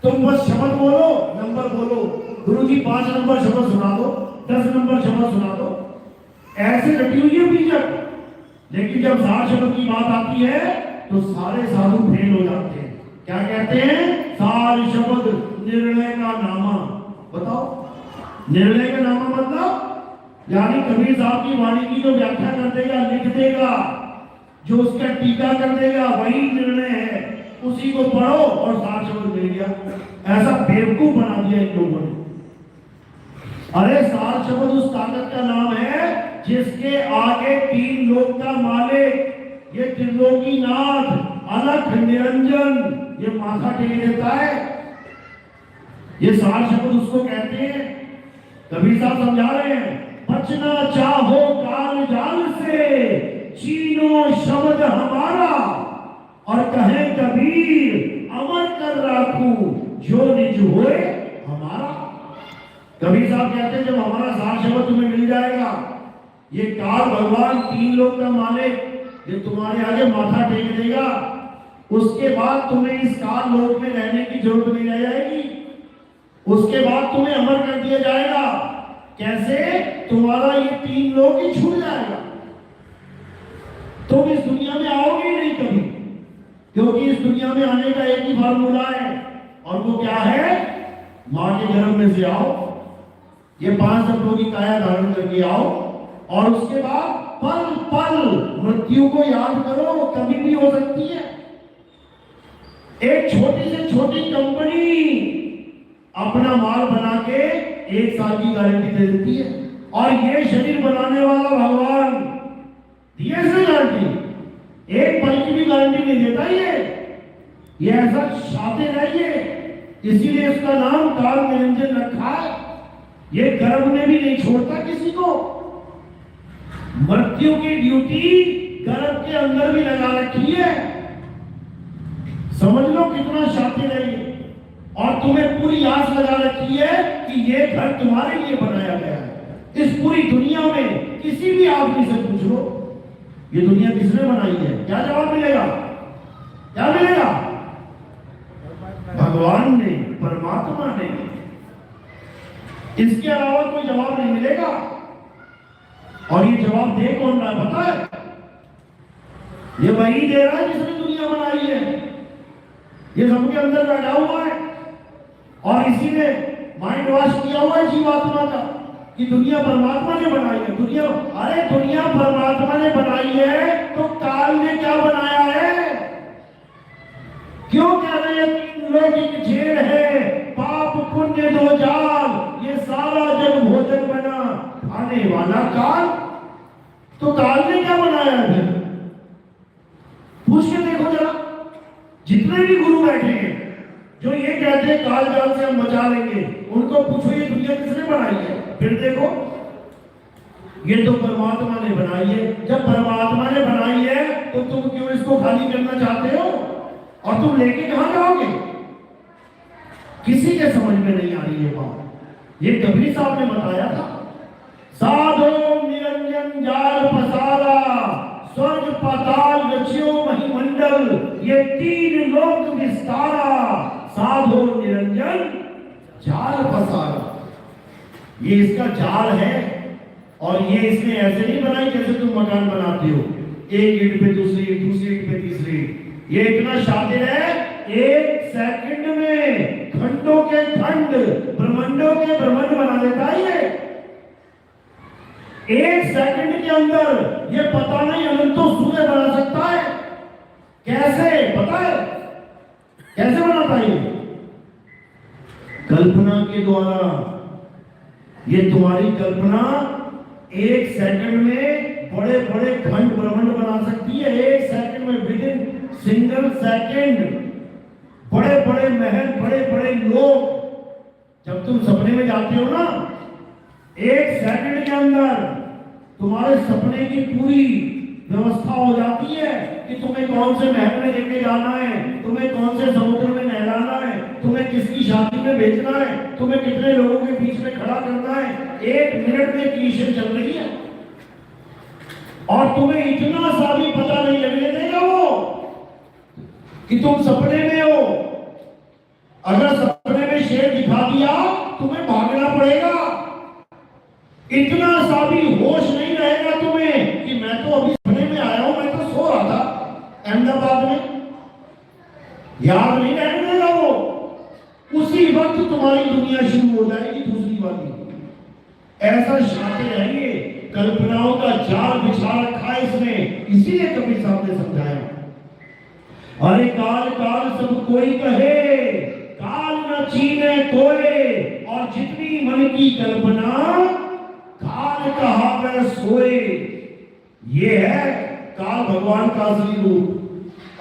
तुम बस शब्द बोलो, नंबर बोलो, गुरु जी 5 नंबर शब्द सुना दो, 10 नंबर शब्द सुना दो, ऐसे रटी हुई है बीजक। लेकिन जब सार शब्द की बात आती है तो सारे साधु फेल हो जाते हैं। क्या कहते हैं? सार शब्द निर्णय का नामा। बताओ, निर्णय का नामा मतलब यानी कबीर साहब की वाणी की जो व्याख्या कर देगा, लिख देगा, जो उसका टीका कर देगा वही निर्णय है, उसी को पढ़ो और सार शब्द मिल गया। ऐसा बेवकूफ बना दिया इन लोगों ने। अरे सार शब्द उस ताकत का नाम है जिसके आगे 3 लोक का मालिक, ये त्रिलोकी नाथ अलख निरंजन ये माथा टेक देता है। ये सार शब्द उसको कहते हैं। कबीर साहब समझा रहे हैं बचना चाहो काल जाल से, चीनो शब्द हमारा, और कहे कबीर अमर कर राखू जो निज होए हमारा। कबीर साहब कहते हैं जब हमारा सार शब्द तुम्हें मिल जाएगा, ये काल भगवान 3 लोक का मालिक ये तुम्हारे आगे माथा टेक देगा, उसके बाद तुम्हें इस काल लोक में रहने की जरूरत नहीं रह जाएगी। उसके बाद तुम्हें अमर कर दिया जाएगा। कैसे? तुम्हारा ये 3 लोक ही छूट जाएगा, तुम इस दुनिया में आओगे नहीं कभी, क्योंकि इस दुनिया में आने का एक ही फार्मूला है, और वो क्या है? मां के गर्भ में से आओ, ये 5 शब्दों की काया धारण करके आओ, और उसके बाद पल पल मृत्यु को याद करो, कभी भी हो सकती है। एक छोटी से छोटी कंपनी अपना माल बना के 1 साल की गारंटी दे देती है, और ये शरीर बनाने वाला भगवान दिए से गारंटी, एक पल की भी गारंटी नहीं देता। ये ऐसा शाते रहिए, इसीलिए इसका नाम काल निरंजन रखा है। ये गर्भ में भी नहीं छोड़ता किसी को, मृत्यु की ड्यूटी गर्भ के अंदर भी लगा रखी है। समझ लो कितना शातिर है ये, और तुम्हें पूरी आस लगा रखी है कि ये घर तुम्हारे लिए बनाया गया है। इस पूरी दुनिया में किसी भी आदमी से पूछ लो ये दुनिया किसने बनाई है, क्या जवाब मिलेगा? क्या मिलेगा? भगवान ने, परमात्मा ने। इसके अलावा कोई जवाब नहीं मिलेगा। और ये जवाब दे कौन रहा है पता है? ये वही दे रहा है जिसने दुनिया बनाई है। ये सबके अंदर बैठा हुआ है, और इसी ने माइंड वॉश किया हुआ है जीवात्मा का कि दुनिया परमात्मा ने बनाई है। दुनिया, अरे दुनिया परमात्मा ने बनाई है तो काल ने क्या बनाया है? क्यों कह रहे हैं लोग एक झेड़ है, पाप पुण्य 2 जाल, ये सारा जग भोजन बना आने वाला काल। तो काल ने क्या बनाया है? पूछ के देखो जरा, जितने भी गुरु बैठे हैं जो ये कहते हैं काल जाल से हम बचा लेंगे, उनको पूछो ये दुनिया किसने बनाई है? फिर देखो ये तो परमात्मा ने बनाई है। जब परमात्मा ने बनाई है तो तुम क्यों इसको खाली करना चाहते हो? और तुम लेके कहां जाओगे? किसी के समझ में नहीं आ रही है बात। ये कबीर साहब ने बताया था, साधो निरंजन जाल पसारा, स्वर्ग पाताल रचियो महिमंडल, ये तीन लोक विस्तारा, साधो निरंजन जाल पसारा। ये इसका जाल है। और ये इसने ऐसे नहीं बनाई जैसे तुम मकान बनाते हो, एक ईंट पे दूसरी ईंट, दूसरी ईंट पे तीसरी ईंट। ये इतना शातिर है, एक सेकंड में खंडों के खंड, ब्रह्मांडों के ब्रह्मांड बना देता है ये। एक सेकंड के अंदर ये पता नहीं अनंतों सूर्य बना सकता है। कैसे पता है? कैसे बनाता है ये? कल्पना के द्वारा। ये तुम्हारी कल्पना एक सेकंड में बड़े बड़े खंड ब्रह्मांड बना सकती है। एक सेकंड में, विद इन सिंगल सेकंड बड़े बड़े महल, बड़े बड़े लोग। जब तुम सपने में जाते हो ना, एक सेकंड के अंदर तुम्हारे सपने की पूरी व्यवस्था हो जाती है कि तुम्हें कौन से महल में लेके जाना है, तुम्हें कौन से समुद्र में नहलाना है, तुम्हें किसकी शादी में भेजना है, तुम्हें कितने लोगों के बीच में खड़ा करना है। एक मिनट में क्रिएशन चल रही है और तुम्हें इतना सा भी पता नहीं लगने देगा वो कि तुम सपने में हो। अगर सपने में शेर दिखा दिया तुम्हें भागना पड़ेगा। इतना सा भी होश नहीं रहेगा तुम्हें कि मैं तो अभी सपने में आया हूं, मैं तो सो रहा था अहमदाबाद में। याद नहीं रहने देगा वो। उसी वक्त तुम्हारी दुनिया शुरू हो जाएगी दूसरी वाली। ऐसा शातिर है ये, कल्पनाओं का जाल बिछा रखा है इसने। इसीलिए कबीर साहब ने समझाया, अरे काल काल सब कोई कहे, काल न चीने कोई, और जितनी मन की कल्पना काल कहा वह सोए। ये है काल भगवान का असली रूप।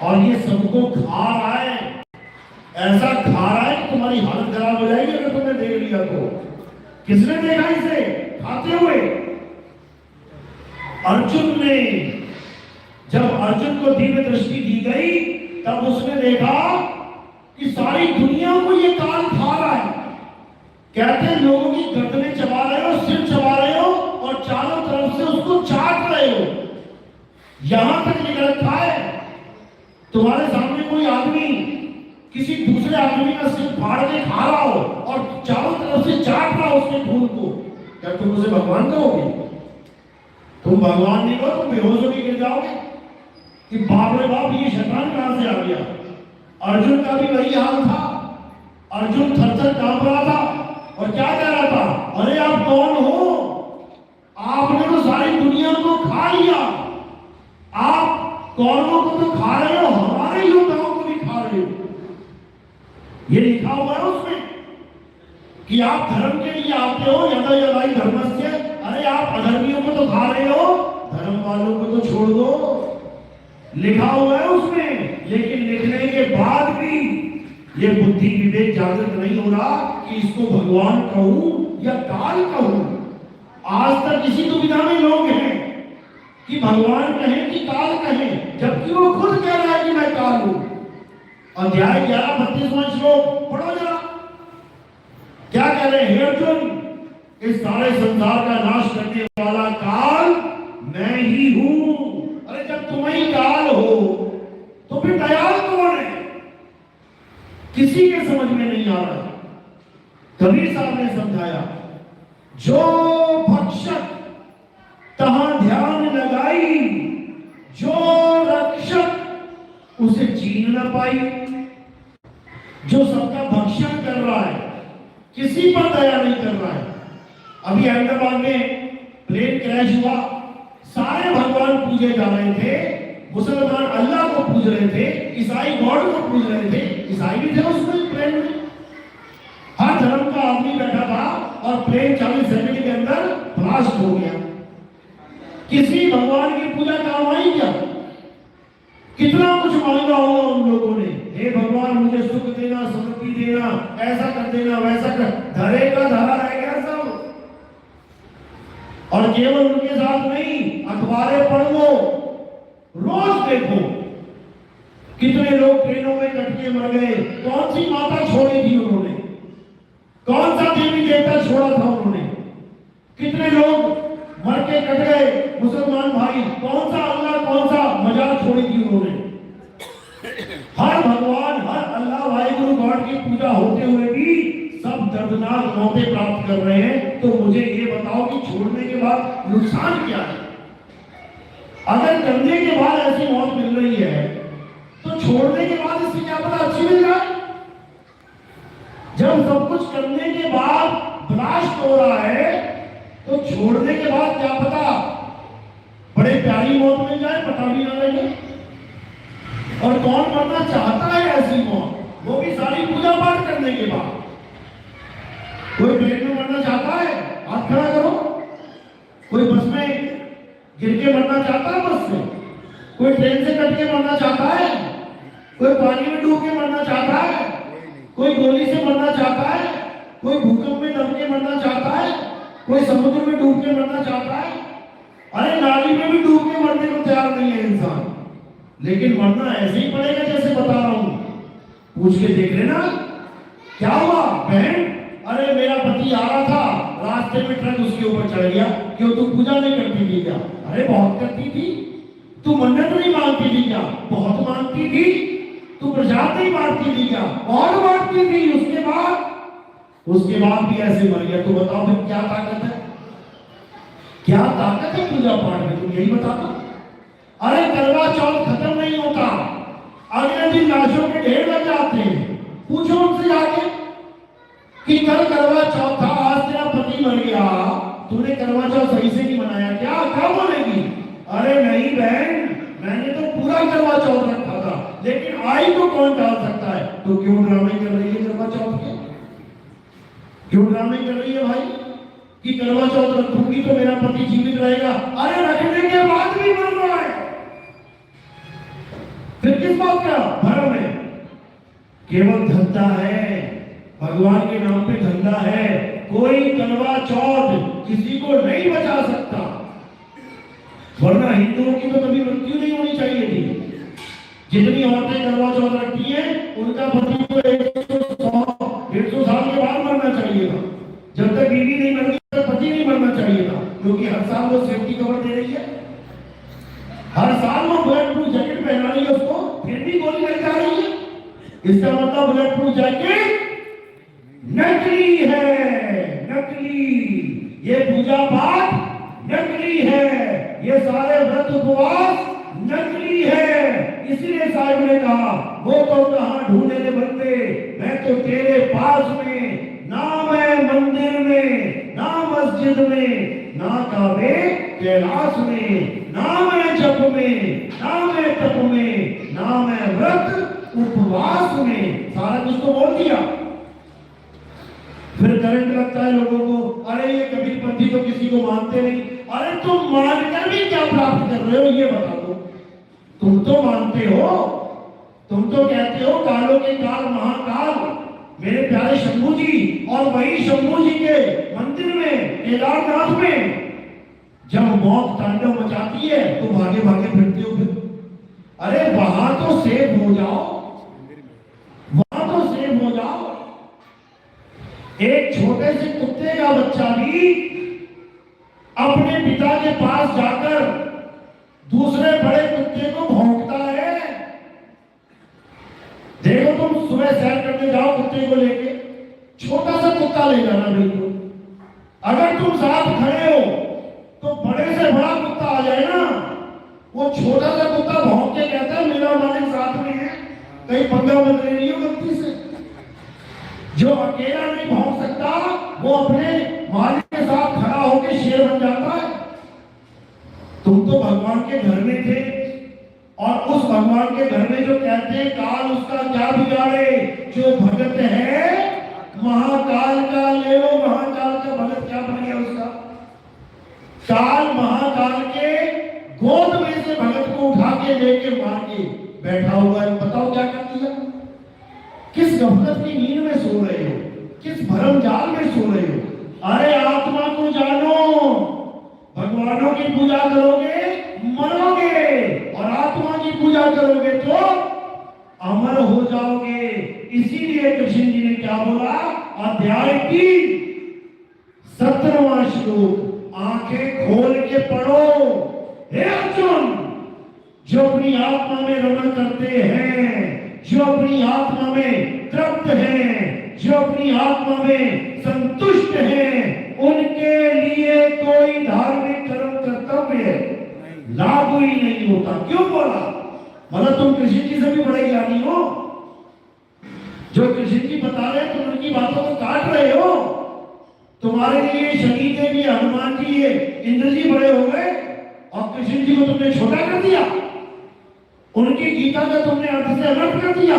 और ये सबको खा रहा है, ऐसा खा रहा है कि तुम्हारी हालत खराब हो जाएगी अगर तुमने देख लिया तो। किसने देखा इसे खाते हुए? अर्जुन ने। जब अर्जुन को दिव्य दृष्टि दी गई तब उसने देखा कि सारी दुनिया को ये काल खा रहा है। कहते हैं लोगों की गर्दनें चबा रहे हो, सिर चबा रहे हो और चारों तरफ से उसको चाट रहे हो। यहां तक निकल रखा है तुम्हारे सामने कोई आदमी किसी दूसरे आदमी का सिर फाड़ के खा रहा हो और चारों तरफ से चाट रहा हो उसके खून को। क्या तुम उसे भगवान कहोगे? तुम भगवान नहीं हो, तुम बेहोश होकर गिर जाओगे कि बाप रे बाप ये शैतान कहां से आ गया। अर्जुन का भी वही हाल था। अर्जुन थर-थर कांप रहा था और क्या कह रहा था, अरे आप कौन हो? आपने तो सारी दुनिया को खा लिया। आप कौरवों को तो खा रहे हो, हमारे योद्धाओं को भी खा रहे हो। ये लिखा हुआ है उसमें कि आप धर्म के लिए आते हो, यदा यदाई धर्मस्य। अरे आप अधर्मियों को तो खा रहे हो, धर्म वालों को तो छोड़ दो। लिखा हुआ है उसमें। लेकिन लिखने के बाद भी ये बुद्धि विवेक जागृत नहीं हो रहा कि इसको भगवान कहूं या काल कहूं। आज तक इसी दुविधा में लोग हैं कि भगवान कहें कि काल कहें, जबकि वो खुद कह रहा है कि मैं काल हूं। अध्याय 11-32वां श्लोक पढ़ो जरा, क्या कह रहे हैं अर्जुन? इस सारे संसार का नाश करने वाला काल मैं ही हूं। अरे जब तुम ही काल हो तो फिर दयाल कौन है? किसी के समझ में नहीं आ रहा। कबीर साहब ने समझाया, जो भक्षक तहां ध्यान लगाई, जो रक्षक उसे चीन न पाई। जो सबका भक्षण कर रहा है, किसी पर दया नहीं कर रहा है। अभी अहमदाबाद में प्लेन क्रैश हुआ, सारे भगवान पूजे जा रहे थे। मुसलमान अल्लाह को पूज रहे थे, ईसाई गॉड को पूज रहे थे। ईसाई भी थे उसमें प्लेन में, हर धर्म का आदमी बैठा था और प्लेन 40 सेकंड के अंदर ब्लास्ट हो गया। किसी भगवान की पूजा काम आई क्या? कितना कुछ मांगा होगा उन लोगों ने, हे भगवान मुझे सुख देना, समृद्धि देना, ऐसा कर देना, वैसा कर, धरे का धरा रह गया सब। और केवल उनके साथ नहीं, अखबारें पढ़ लो, रोज देखो कितने लोग ट्रेनों में कट के मर गए। कौन सी माता छोड़ी थी उन्होंने, कौन सा देवी देवता छोड़ा था उन्होंने, कितने लोग मर के कट गए मुसलमान भाई, कौन सा अल्लाह, कौन सा मजार छोड़ी थी उन्होंने। हर भगवान, हर अल्लाह वाहिगुरु गॉड की पूजा होते हुए भी सब दर्दनाक मौतें प्राप्त कर रहे हैं। तो मुझे ये बताओ कि छोड़ने के बाद नुकसान क्या है? अगर करने के बाद ऐसी मौत मिल रही है तो छोड़ने के बाद इससे क्या पता अच्छी मिल जाए। जब सब कुछ करने के बाद ब्लास्ट हो रहा है तो छोड़ने के बाद क्या पता बड़े प्यारी मौत मिल जाए, पता भी ना लगे। और कौन मरना चाहता है ऐसी मौत, वो भी सारी पूजा पाठ करने के बाद। कोई ट्रेन में मरना चाहता है, हाथ खड़ा करो। कोई बस में गिर के मरना चाहता है, बस से कोई ट्रेन से कट के मरना चाहता है, कोई पानी में डूब के मरना चाहता है, कोई गोली से मरना चाहता है, कोई भूकंप में दब के मरना चाहता है, कोई समुद्र में डूब के मरना चाहता है। अरे नाली में भी डूब के मरने को तैयार नहीं है इंसान, लेकिन मरना ऐसे ही पड़ेगा जैसे बता रहा हूं। पूछ के देख लेना क्या हुआ बहन। अरे मेरा पति आ रहा था, रास्ते में ट्रक उसके ऊपर चढ़ गया। क्यों, तू पूजा नहीं करती थी क्या? अरे बहुत करती थी। तू मन्नत नहीं मांगती थी क्या? बहुत मांगती थी। तू प्रसाद नहीं बांटती थी क्या? बहुत बांटती थी। उसके बाद भी ऐसे मर गया। तो बताओ फिर क्या ताकत है, क्या ताकत है पूजा पाठ में? तुम यही बता दो। अरे करवा चौथ खत्म नहीं होता, अगले दिन लाशों के ढेर लग जाते हैं। पूछो उनसे जाके कि कल करवा चौथ था, आज तेरा पति मर गया, तूने करवा चौथ सही से नहीं मनाया क्या? क्या बोलेगी? अरे नहीं बहन, मैंने तो पूरा करवा चौथ रखा था, लेकिन आई तो कौन टाल सकता है। तो क्यों ड्रामे कर रही है करवा चौथ के? क्यों ड्रामे कर रही है भाई कि करवा चौथ रखूंगी तो मेरा पति जीवित रहेगा? अरे रखने के बाद भी मर रहा है, फिर किस बात का भरम है? केवल धंधा है, भगवान के नाम पे धंधा है। कोई करवा चौथ किसी को नहीं बचा सकता, वरना हिंदुओं की तो कभी मृत्यु नहीं होनी चाहिए थी। जितनी औरतें करवा चौथ रखती हैं, उनका पति को 100-150 साल के बाद मरना चाहिए था। जब तक बीवी नहीं मर गई तब पति नहीं मरना चाहिए था, क्योंकि हर साल वो सेफ्टी कवर दे रही है, हर साल वो बुलेट प्रूफ जैकेट पहना रही है उसको, फिर भी गोली लग जा रही है। इसका मतलब बुलेट प्रूफ जैकेट नकली है, नकली। ये पूजा पाठ नकली है, ये सारे व्रत उपवास नकली है। इसलिए साहिब ने कहा, वो तो कहां ढूंढे रे बंदे, मैं तो तेरे पास में, ना मैं मंदिर में, ना मस्जिद में, ना काबे कैलाश में, ना मैं जप में, ना मैं तप में, ना मैं व्रत उपवास में। सारा कुछ तो बोल दिया। फिर करंट लगता है लोगों को, अरे ये कबीरपंथी तो किसी को मानते नहीं। अरे तुम मानकर भी क्या प्राप्त कर रहे हो ये बता दो। तुम तो मानते हो, तुम तो कहते हो कालों के काल महाकाल मेरे प्यारे शंभू जी, और वही शंभू जी के मंदिर में केदारनाथ में जब मौत तांडव मचाती है तो भागे भागे फिरते हो फिर। अरे वहां तो सेफ हो जाओ, वहां तो सेफ हो जाओ। एक छोटे से कुत्ते का बच्चा भी अपने पिता के पास जाकर दूसरे बड़े कुत्ते को भौंकता है। देखो तुम सुबह सैर करने जाओ कुत्ते को लेके, छोटा सा कुत्ता ले जाना बिल्कुल। अगर तुम साथ खड़े हो तो बड़े से बड़ा कुत्ता आ जाए ना, वो छोटा सा कुत्ता भौंक के कहता है मेरा मालिक साथ में है, कहीं पंगा मत ले रही हो गलती से। जो अकेला नहीं भौंक सकता वो अपने मालिक के साथ खड़ा होकर शेर बन जाता है। तुम तो भगवान के घर में थे, और उस भगवान के घर में जो कहते हैं काल उसका क्या बिगाड़े, जो भगत है महाकाल का ले लो। महाकाल का भगत क्या बन गया उसका? काल महाकाल के गोद में से भगत को उठा के लेके मार के बैठा हुआ है। बताओ क्या कर दिया? किस गफलत की नींद में सो रहे हो, किस भरम जाल में सो रहे हो? अरे आत्मा को जानो, भगवानों की पूजा करोगे मरोगे, और आत्मा की पूजा करोगे तो अमर हो जाओगे। इसीलिए कृष्ण जी ने क्या बोला? अध्याय 3 17वां श्लोक, आंखें खोल के पढ़ो। हे अर्जुन, जो अपनी आत्मा में रमण करते हैं, जो अपनी आत्मा में तृप्त हैं, जो अपनी आत्मा में संतुष्ट हैं, उनके लिए कोई धार्मिक कर्म कर्तव्य लागू ही नहीं होता। क्यों बोला? मतलब तुम कृष्ण जी से भी बड़े ज्ञानी हो, जो कृष्ण जी बता रहे तुम उनकी बातों को काट रहे हो। तुम्हारे लिए शनि देवी, हनुमान जी, ये इंद्र जी बड़े हो गए, और कृष्ण जी को तुमने छोटा कर दिया। उनकी गीता का तुमने अर्थ से अलग कर दिया,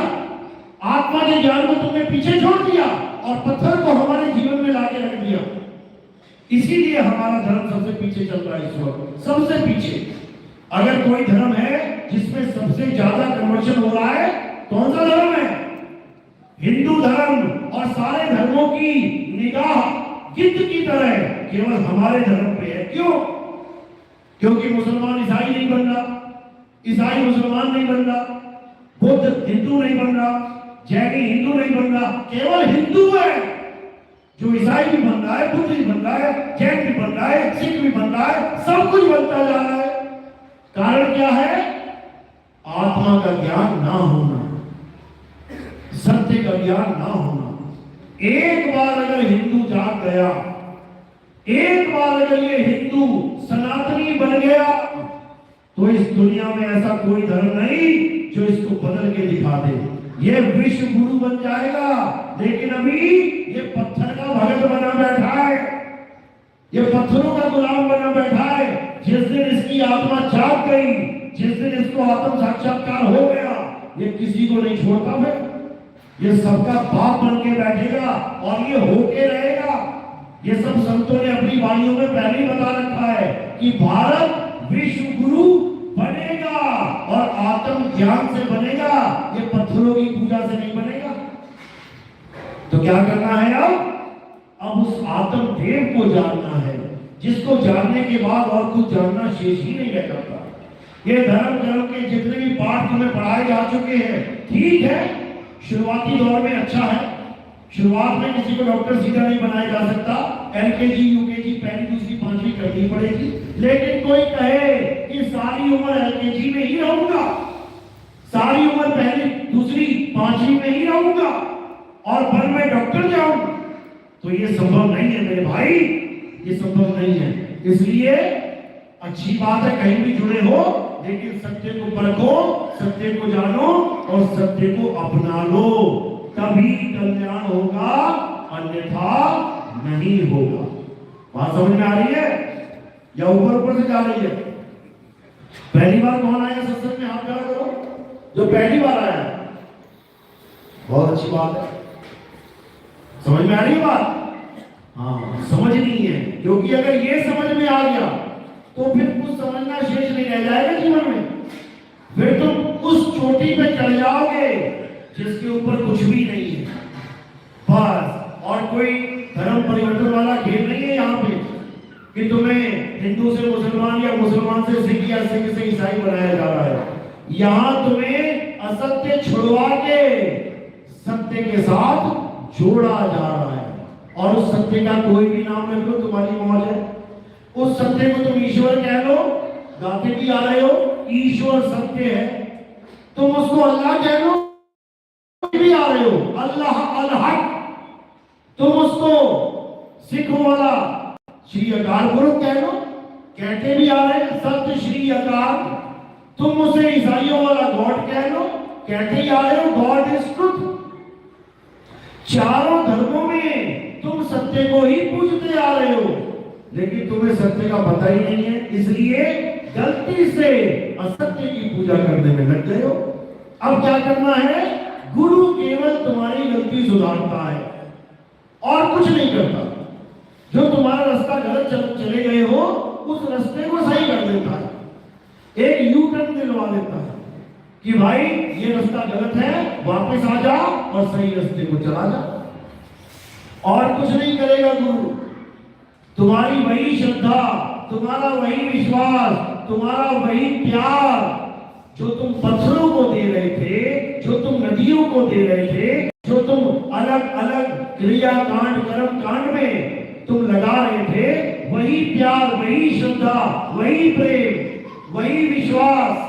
आत्मा के ज्ञान को तुमने पीछे छोड़ दिया, और पत्थर को हमारे जीवन में लाके रख दिया। इसीलिए हमारा धर्म सबसे पीछे चल रहा है इस वक्त, सबसे पीछे। अगर कोई धर्म है जिसमें सबसे ज्यादा कन्वर्शन हो रहा है, कौन सा धर्म है? हिंदू धर्म। और सारे धर्मों की निगाह गिद्ध की तरह केवल हमारे धर्म पे है। क्यों? क्योंकि मुसलमान ईसाई नहीं बन रहा, ईसाई मुसलमान नहीं बन रहा, बुद्ध हिंदू नहीं बन रहा, जैनी हिंदू नहीं बन रहा, केवल हिंदू है जो ईसाई भी बन रहा है, बुद्ध भी बन रहा है, जैन भी बन रहा है, सिख भी बन रहा है, सब कुछ बनता जा रहा है। कारण क्या है? आत्मा का ज्ञान ना होना, सत्य का ज्ञान ना होना। एक बार अगर हिंदू जाग गया, एक बार अगर ये हिंदू सनातनी बन गया, तो इस दुनिया में ऐसा कोई धर्म नहीं जो इसको बदल के दिखा दे। ये विश्व गुरु बन जाएगा, लेकिन अभी ये पत्थर का भगत बना बैठा है, ये पत्थरों का गुलाम बना बैठा है। जिस दिन इसकी आत्मा जाग गई, जिस दिन इसको आत्म साक्षात्कार हो गया, ये किसी को नहीं छोड़ता है, ये सबका बाप बन के बैठेगा और ये होके रहेगा। ये सब संतों ने अपनी वाणियों में पहले ही बता रखा है कि भारत विश्व गुरु बनेगा, और आत्म ज्ञान से बनेगा, ये पत्थरों की पूजा से नहीं बनेगा। तो क्या करना है अब उस आत्म देव को जानना है, जिसको जानने के बाद और कुछ जानना शेष ही नहीं रह जाता। ये धर्म के जितने भी पाठ तुम्हें पढ़ाए जा चुके हैं, ठीक है, शुरुआती दौर में अच्छा है। शुरुआत में किसी को डॉक्टर सीधा नहीं बनाया जा सकता, एलकेजी यूकेजी पहली दूसरी पांचवी करनी पड़ेगी। लेकिन कोई कहे कि सारी उम्र एलकेजी में ही रहूंगा, सारी उम्र पहली दूसरी पांचवी में ही रहूंगा और बन में डॉक्टर जाऊं, तो ये संभव नहीं है मेरे भाई, ये संभव नहीं है। इसलिए अच्छी बात है कहीं भी जुड़े हो, लेकिन सत्य को परखो, सत्य को जानो और सत्य को अपना लो, तभी कल्याण होगा, अन्यथा नहीं होगा। बात समझ में आ रही है या ऊपर से जा रही है? पहली बार कौन आया सत्संग में? हाथ खड़ा करो जो पहली बार आया। बहुत अच्छी बात है, समझ में आ रही है बात? हाँ, समझनी है, क्योंकि अगर ये समझ में आ गया तो फिर कुछ समझना शेष नहीं रह जाएगा जीवन में। फिर तुम उस चोटी पे चढ़ जाओगे जिसके ऊपर कुछ भी नहीं है बस। और कोई धर्म परिवर्तन वाला खेल नहीं है यहाँ पे कि तुम्हें हिंदू से मुसलमान या मुसलमान से सिख या सिख से ईसाई बनाया जा रहा है। यहाँ तुम्हें असत्य छुड़वा के सत्य के साथ जोड़ा जा रहा है, और उस सत्य का कोई भी नाम रख लो, तुम्हारी मौज है। उस सत्य को तुम ईश्वर कह लो, गाते भी आ रहे हो, ईश्वर सत्य है। तुम उसको अल्लाह कह लो, भी आ रहे हो, अल्लाह अल हक। तुम उसको सिखों वाला श्री अकाल पुरुष कह लो, कहते भी आ रहे हैं, सत्य श्री अकाल। तुम उसे ईसाइयों वाला गॉड कह लो, कहते ही आ रहे हो, गॉड इज ट्रुथ। चारों धर्मों में तुम सत्य को ही पूजते आ रहे हो, लेकिन तुम्हें सत्य का पता ही नहीं है, इसलिए गलती से असत्य की पूजा करने में लग गए हो। अब क्या करना है? गुरु केवल तुम्हारी गलती सुधारता है और कुछ नहीं करता। जो तुम्हारा रास्ता गलत चले गए हो, उस रास्ते को सही कर देता है, एक यू टर्न दिलवा देता है कि भाई ये रास्ता गलत है, वापस आ जा और सही रास्ते को चला जा। और कुछ नहीं करेगा गुरु, तुम्हारी वही श्रद्धा, तुम्हारा वही विश्वास, तुम्हारा वही प्यार जो तुम पत्थरों को दे रहे थे, जो तुम नदियों को दे रहे थे, जो तुम अलग अलग क्रिया कांड कर्म कांड में तुम लगा रहे थे, वही प्यार, वही श्रद्धा, वही प्रेम, वही विश्वास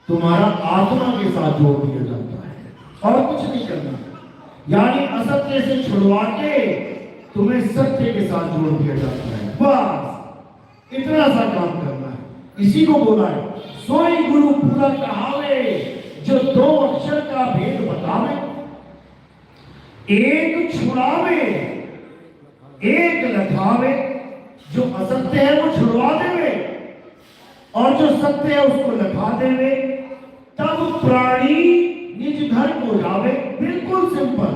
तुम्हारा आत्मा के साथ जोड़ दिया जाता है और कुछ नहीं करना। यानी असत्य से छुड़वा के तुम्हें सत्य के साथ जोड़ दिया जाता है, बस इतना सा काम करना है। इसी को बोला है सोई गुरु पूरा कहावे, जो दो अक्षर का भेद बतावे, एक छुड़ावे एक लखावे। जो असत्य है वो छुड़वा देवे और जो सत्य है उसको लखा देवे, तब प्राणी निज घर को जावे। बिल्कुल सिंपल,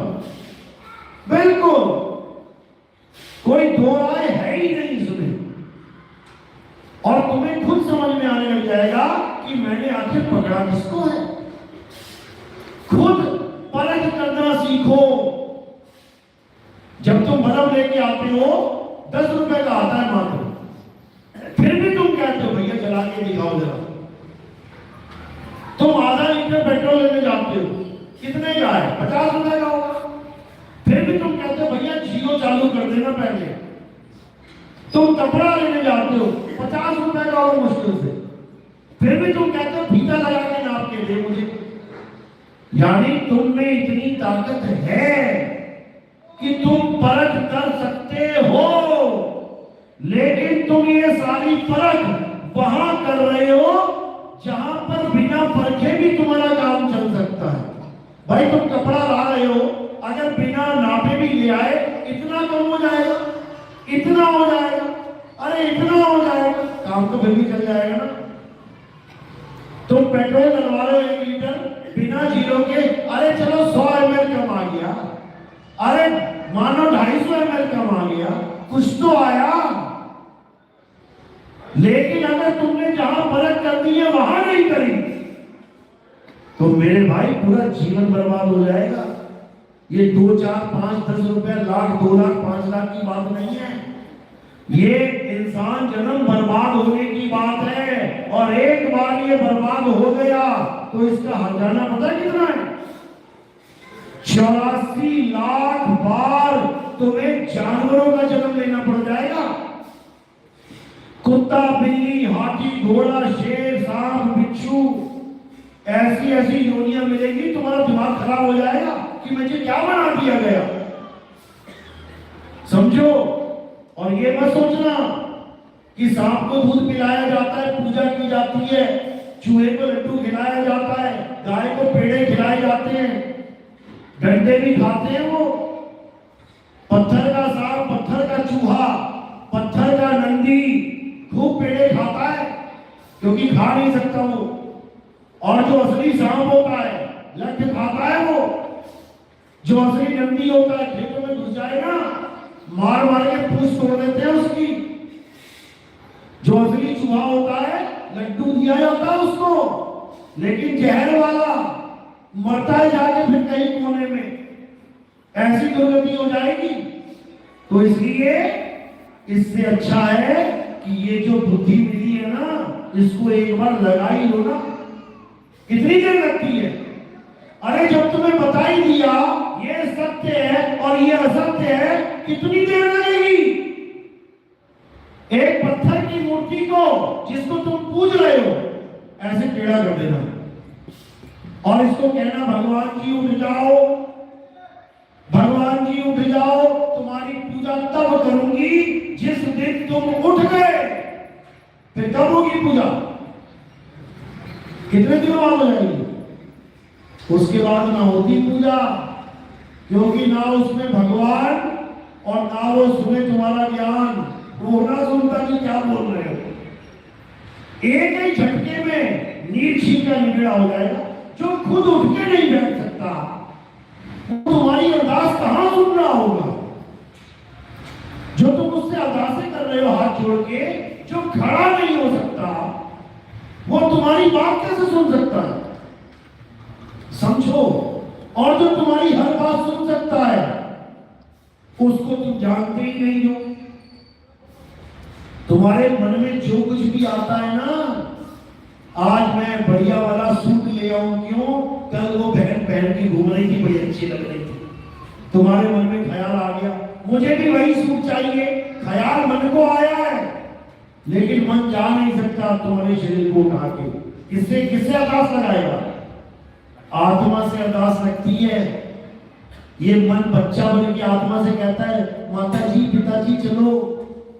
बिल्कुल कोई दो राय है ही नहीं इसमें। और तुम्हें खुद समझ में आने लग जाएगा कि मैंने आखिर पकड़ा किसको है। खुद परख करना सीखो। जब तुम बल्ब लेके आते हो 10 रुपए का आता है मात्र, फिर भी तुम कहते हो भैया चला के दिखाओ जरा। तुम आधा लीटर पेट्रोल लेने जाते हो, कितने का है? 50 रुपए का होगा। फिर भी तुम कहते हो भैया जियो चालू कर देना पहले। तुम कपड़ा लेने जाते हो, 50 रुपए का होगा मुश्किल से, फिर भी तुम कहते हो फीता लगा के नाप के दे मुझे। यानी तुम में इतनी ताकत है कि तुम परख कर सकते हो, लेकिन तुम ये सारी परख वहां कर रहे हो जहां पर बिना परखे भी तुम्हारा काम चल सकता है। भाई तुम कपड़ा ला रहे हो, अगर बिना नापे भी ले आए, इतना कम हो जाएगा, इतना हो जाएगा, अरे इतना हो जाएगा, काम तो फिर भी चल जाएगा ना। तुम पेट्रोल डलवा रहे हो 1 लीटर बिना जीरो के, अरे चलो 100 ml कम आ गया, अरे मानो 250 ml कम आ गया, कुछ तो आया। लेकिन अगर तुमने जहां परख कर दी है वहां नहीं करी, तो मेरे भाई पूरा जीवन बर्बाद हो जाएगा। ये 2, 4, 5, 10 रुपए, लाख, 2 लाख, 5 लाख की बात नहीं है। ये इंसान जन्म बर्बाद होने की बात है। और एक बार ये बर्बाद हो गया तो इसका हर्जाना पता कितना है? 84 लाख बार तुम्हें जानवरों का जन्म लेना पड़ जाएगा। कुत्ता, बिल्ली, हाथी, घोड़ा, शेर, सांप, बिच्छू, ऐसी ऐसी योनियां मिलेगी, तुम्हारा दिमाग खराब हो जाएगा कि मुझे क्या बना दिया गया। समझो। और ये मत सोचना कि सांप को दूध पिलाया जाता है, पूजा की जाती है, चूहे को लड्डू खिलाया जाता है, गाय को पेड़े खिलाए जाते हैं, डंडे भी खाते हैं वो। पत्थर का सांप, पत्थर का चूहा, पत्थर का नंदी खूब पेड़े खाता है क्योंकि खा नहीं सकता वो। और जो असली सांप होता है लठ खाता है वो। जो असली नंदी होता है खेतों में घुस जाए ना, मार मार के पूंछ तोड़ देते हैं उसकी। जो असली चूहा होता है लड्डू दिया जाता है उसको, लेकिन जहर वाला मरता है जाके फिर कहीं कोने में। ऐसी दुर्गति हो जाएगी। तो इसलिए इससे अच्छा है कि ये जो बुद्धि मिली है ना, इसको एक बार लगा ही लो ना। कितनी देर लगती है? अरे जब तुम्हें बता ही दिया ये सत्य है और ये असत्य है, कितनी देर लगेगी? एक पत्थर की मूर्ति को जिसको तुम पूज रहे हो ऐसे टेढ़ा कर देना और इसको कहना भगवान जी उठ जाओ, भगवान जी उठ जाओ, तुम्हारी पूजा तब करूंगी जिस दिन तुम उठ गए। फिर कब होगी पूजा? कितने दिनों बाद हो जाएगी? उसके बाद ना होती पूजा, क्योंकि ना उसमें भगवान और ना वो सुने तुम्हारा ज्ञान। वो ना सुनता कि क्या बोल रहे हो। एक ही झटके में नींद छीन का निगड़ा हो जाएगा। जो खुद उठ के नहीं बैठ सकता, तुम्हारी अरदास कहां सुन रहा होगा? जो तुम उससे अरदासें कर रहे हो हाथ जोड़ के, जो खड़ा नहीं हो सकता, वो तुम्हारी बात कैसे सुन सकता है? समझो, और जो तुम्हारी हर बात सुन सकता है उसको तुम जानते ही नहीं हो। तुम्हारे मन में जो कुछ भी आता है ना, आज मैं बढ़िया वाला सूट ले आऊं, क्यों? कल वो बहन पहन के घूम रही थी, बड़ी अच्छी लग रही थी, तुम्हारे मन में ख्याल आ गया मुझे भी वही सूट चाहिए। ख्याल मन को आया है, लेकिन मन जा नहीं सकता तुम्हारे शरीर को उठा के। किससे अरदास लगाएगा? आत्मा से अरदास लगती है। ये मन बच्चा बन के आत्मा से कहता है, माता जी पिताजी चलो,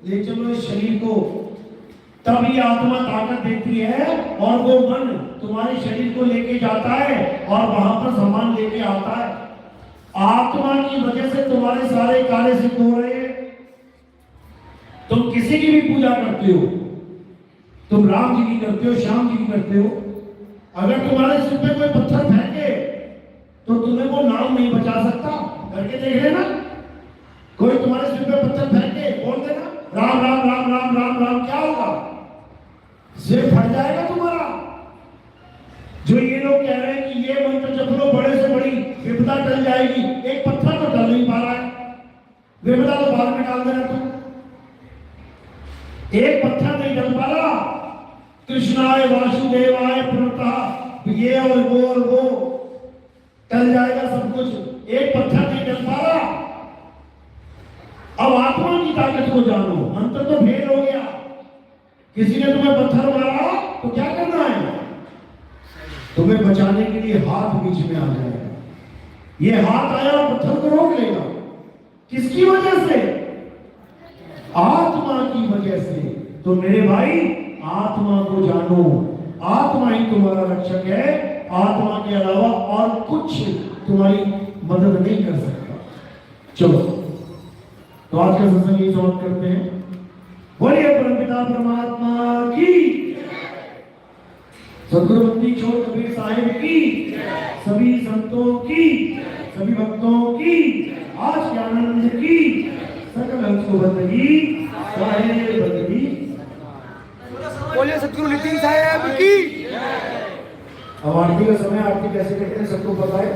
ले चलो इस शरीर को। तब ये आत्मा ताकत देती है और वो मन तुम्हारे शरीर को लेके जाता है और वहां पर सामान लेके आता है। आत्मा की वजह से तुम्हारे सारे कार्य सिद्ध हो रहे हैं। तुम किसी की भी पूजा करते हो, तुम राम जी की करते हो, श्याम जी की करते हो, अगर तुम्हारे सिर पे कोई पत्थर फेंके तो तुम्हें वो नाम नहीं बचा सकता। करके देख लेना, कोई तुम्हारे सिर पे पत्थर फेंके, बोल देना राम राम राम राम राम राम, क्या होगा? सिर फट जाएगा तुम्हारा। जो ये लोग कह रहे हैं कि ये मंत्र जप लो, बड़े से बड़ी विपदा टल जाएगी, एक पत्थर तो टल नहीं पा रहा है, विपदा तो बाहर में डाल देना तुम। एक पत्थर नहीं टल पा रहा। कृष्णाय वासुदेवाय प्रणतः, ये और वो टल जाएगा सब कुछ, एक पत्थर नहीं टल पा रहा। अब आत्मा की ताकत को जानो। मंत्र तो फेल हो गया, किसी ने तुम्हें पत्थर मारा तो क्या करना है? तुम्हें बचाने के लिए हाथ बीच में आ जाएगा। ये हाथ आया और पत्थर को रोक लेगा। किसकी वजह से? आत्मा की वजह से। तो मेरे भाई, आत्मा को जानो, आत्मा ही तुम्हारा रक्षक है। आत्मा के अलावा और कुछ तुम्हारी मदद नहीं कर सकता। चलो, तो आज का सत्संग यही समाप्त करते हैं। बोलिए परमपिता परमात्मा की, सद्गुरु बंदी छोड़ कबीर साहिब की, सभी संतों की, सभी भक्तों की, आज के आनंद की, सकल हंस को बंदगी, साहिब बंदगी। बोलिए सतगुरु नितिन साहब की। अब आरती का समय, आरती कैसे करते हैं सबको पता है।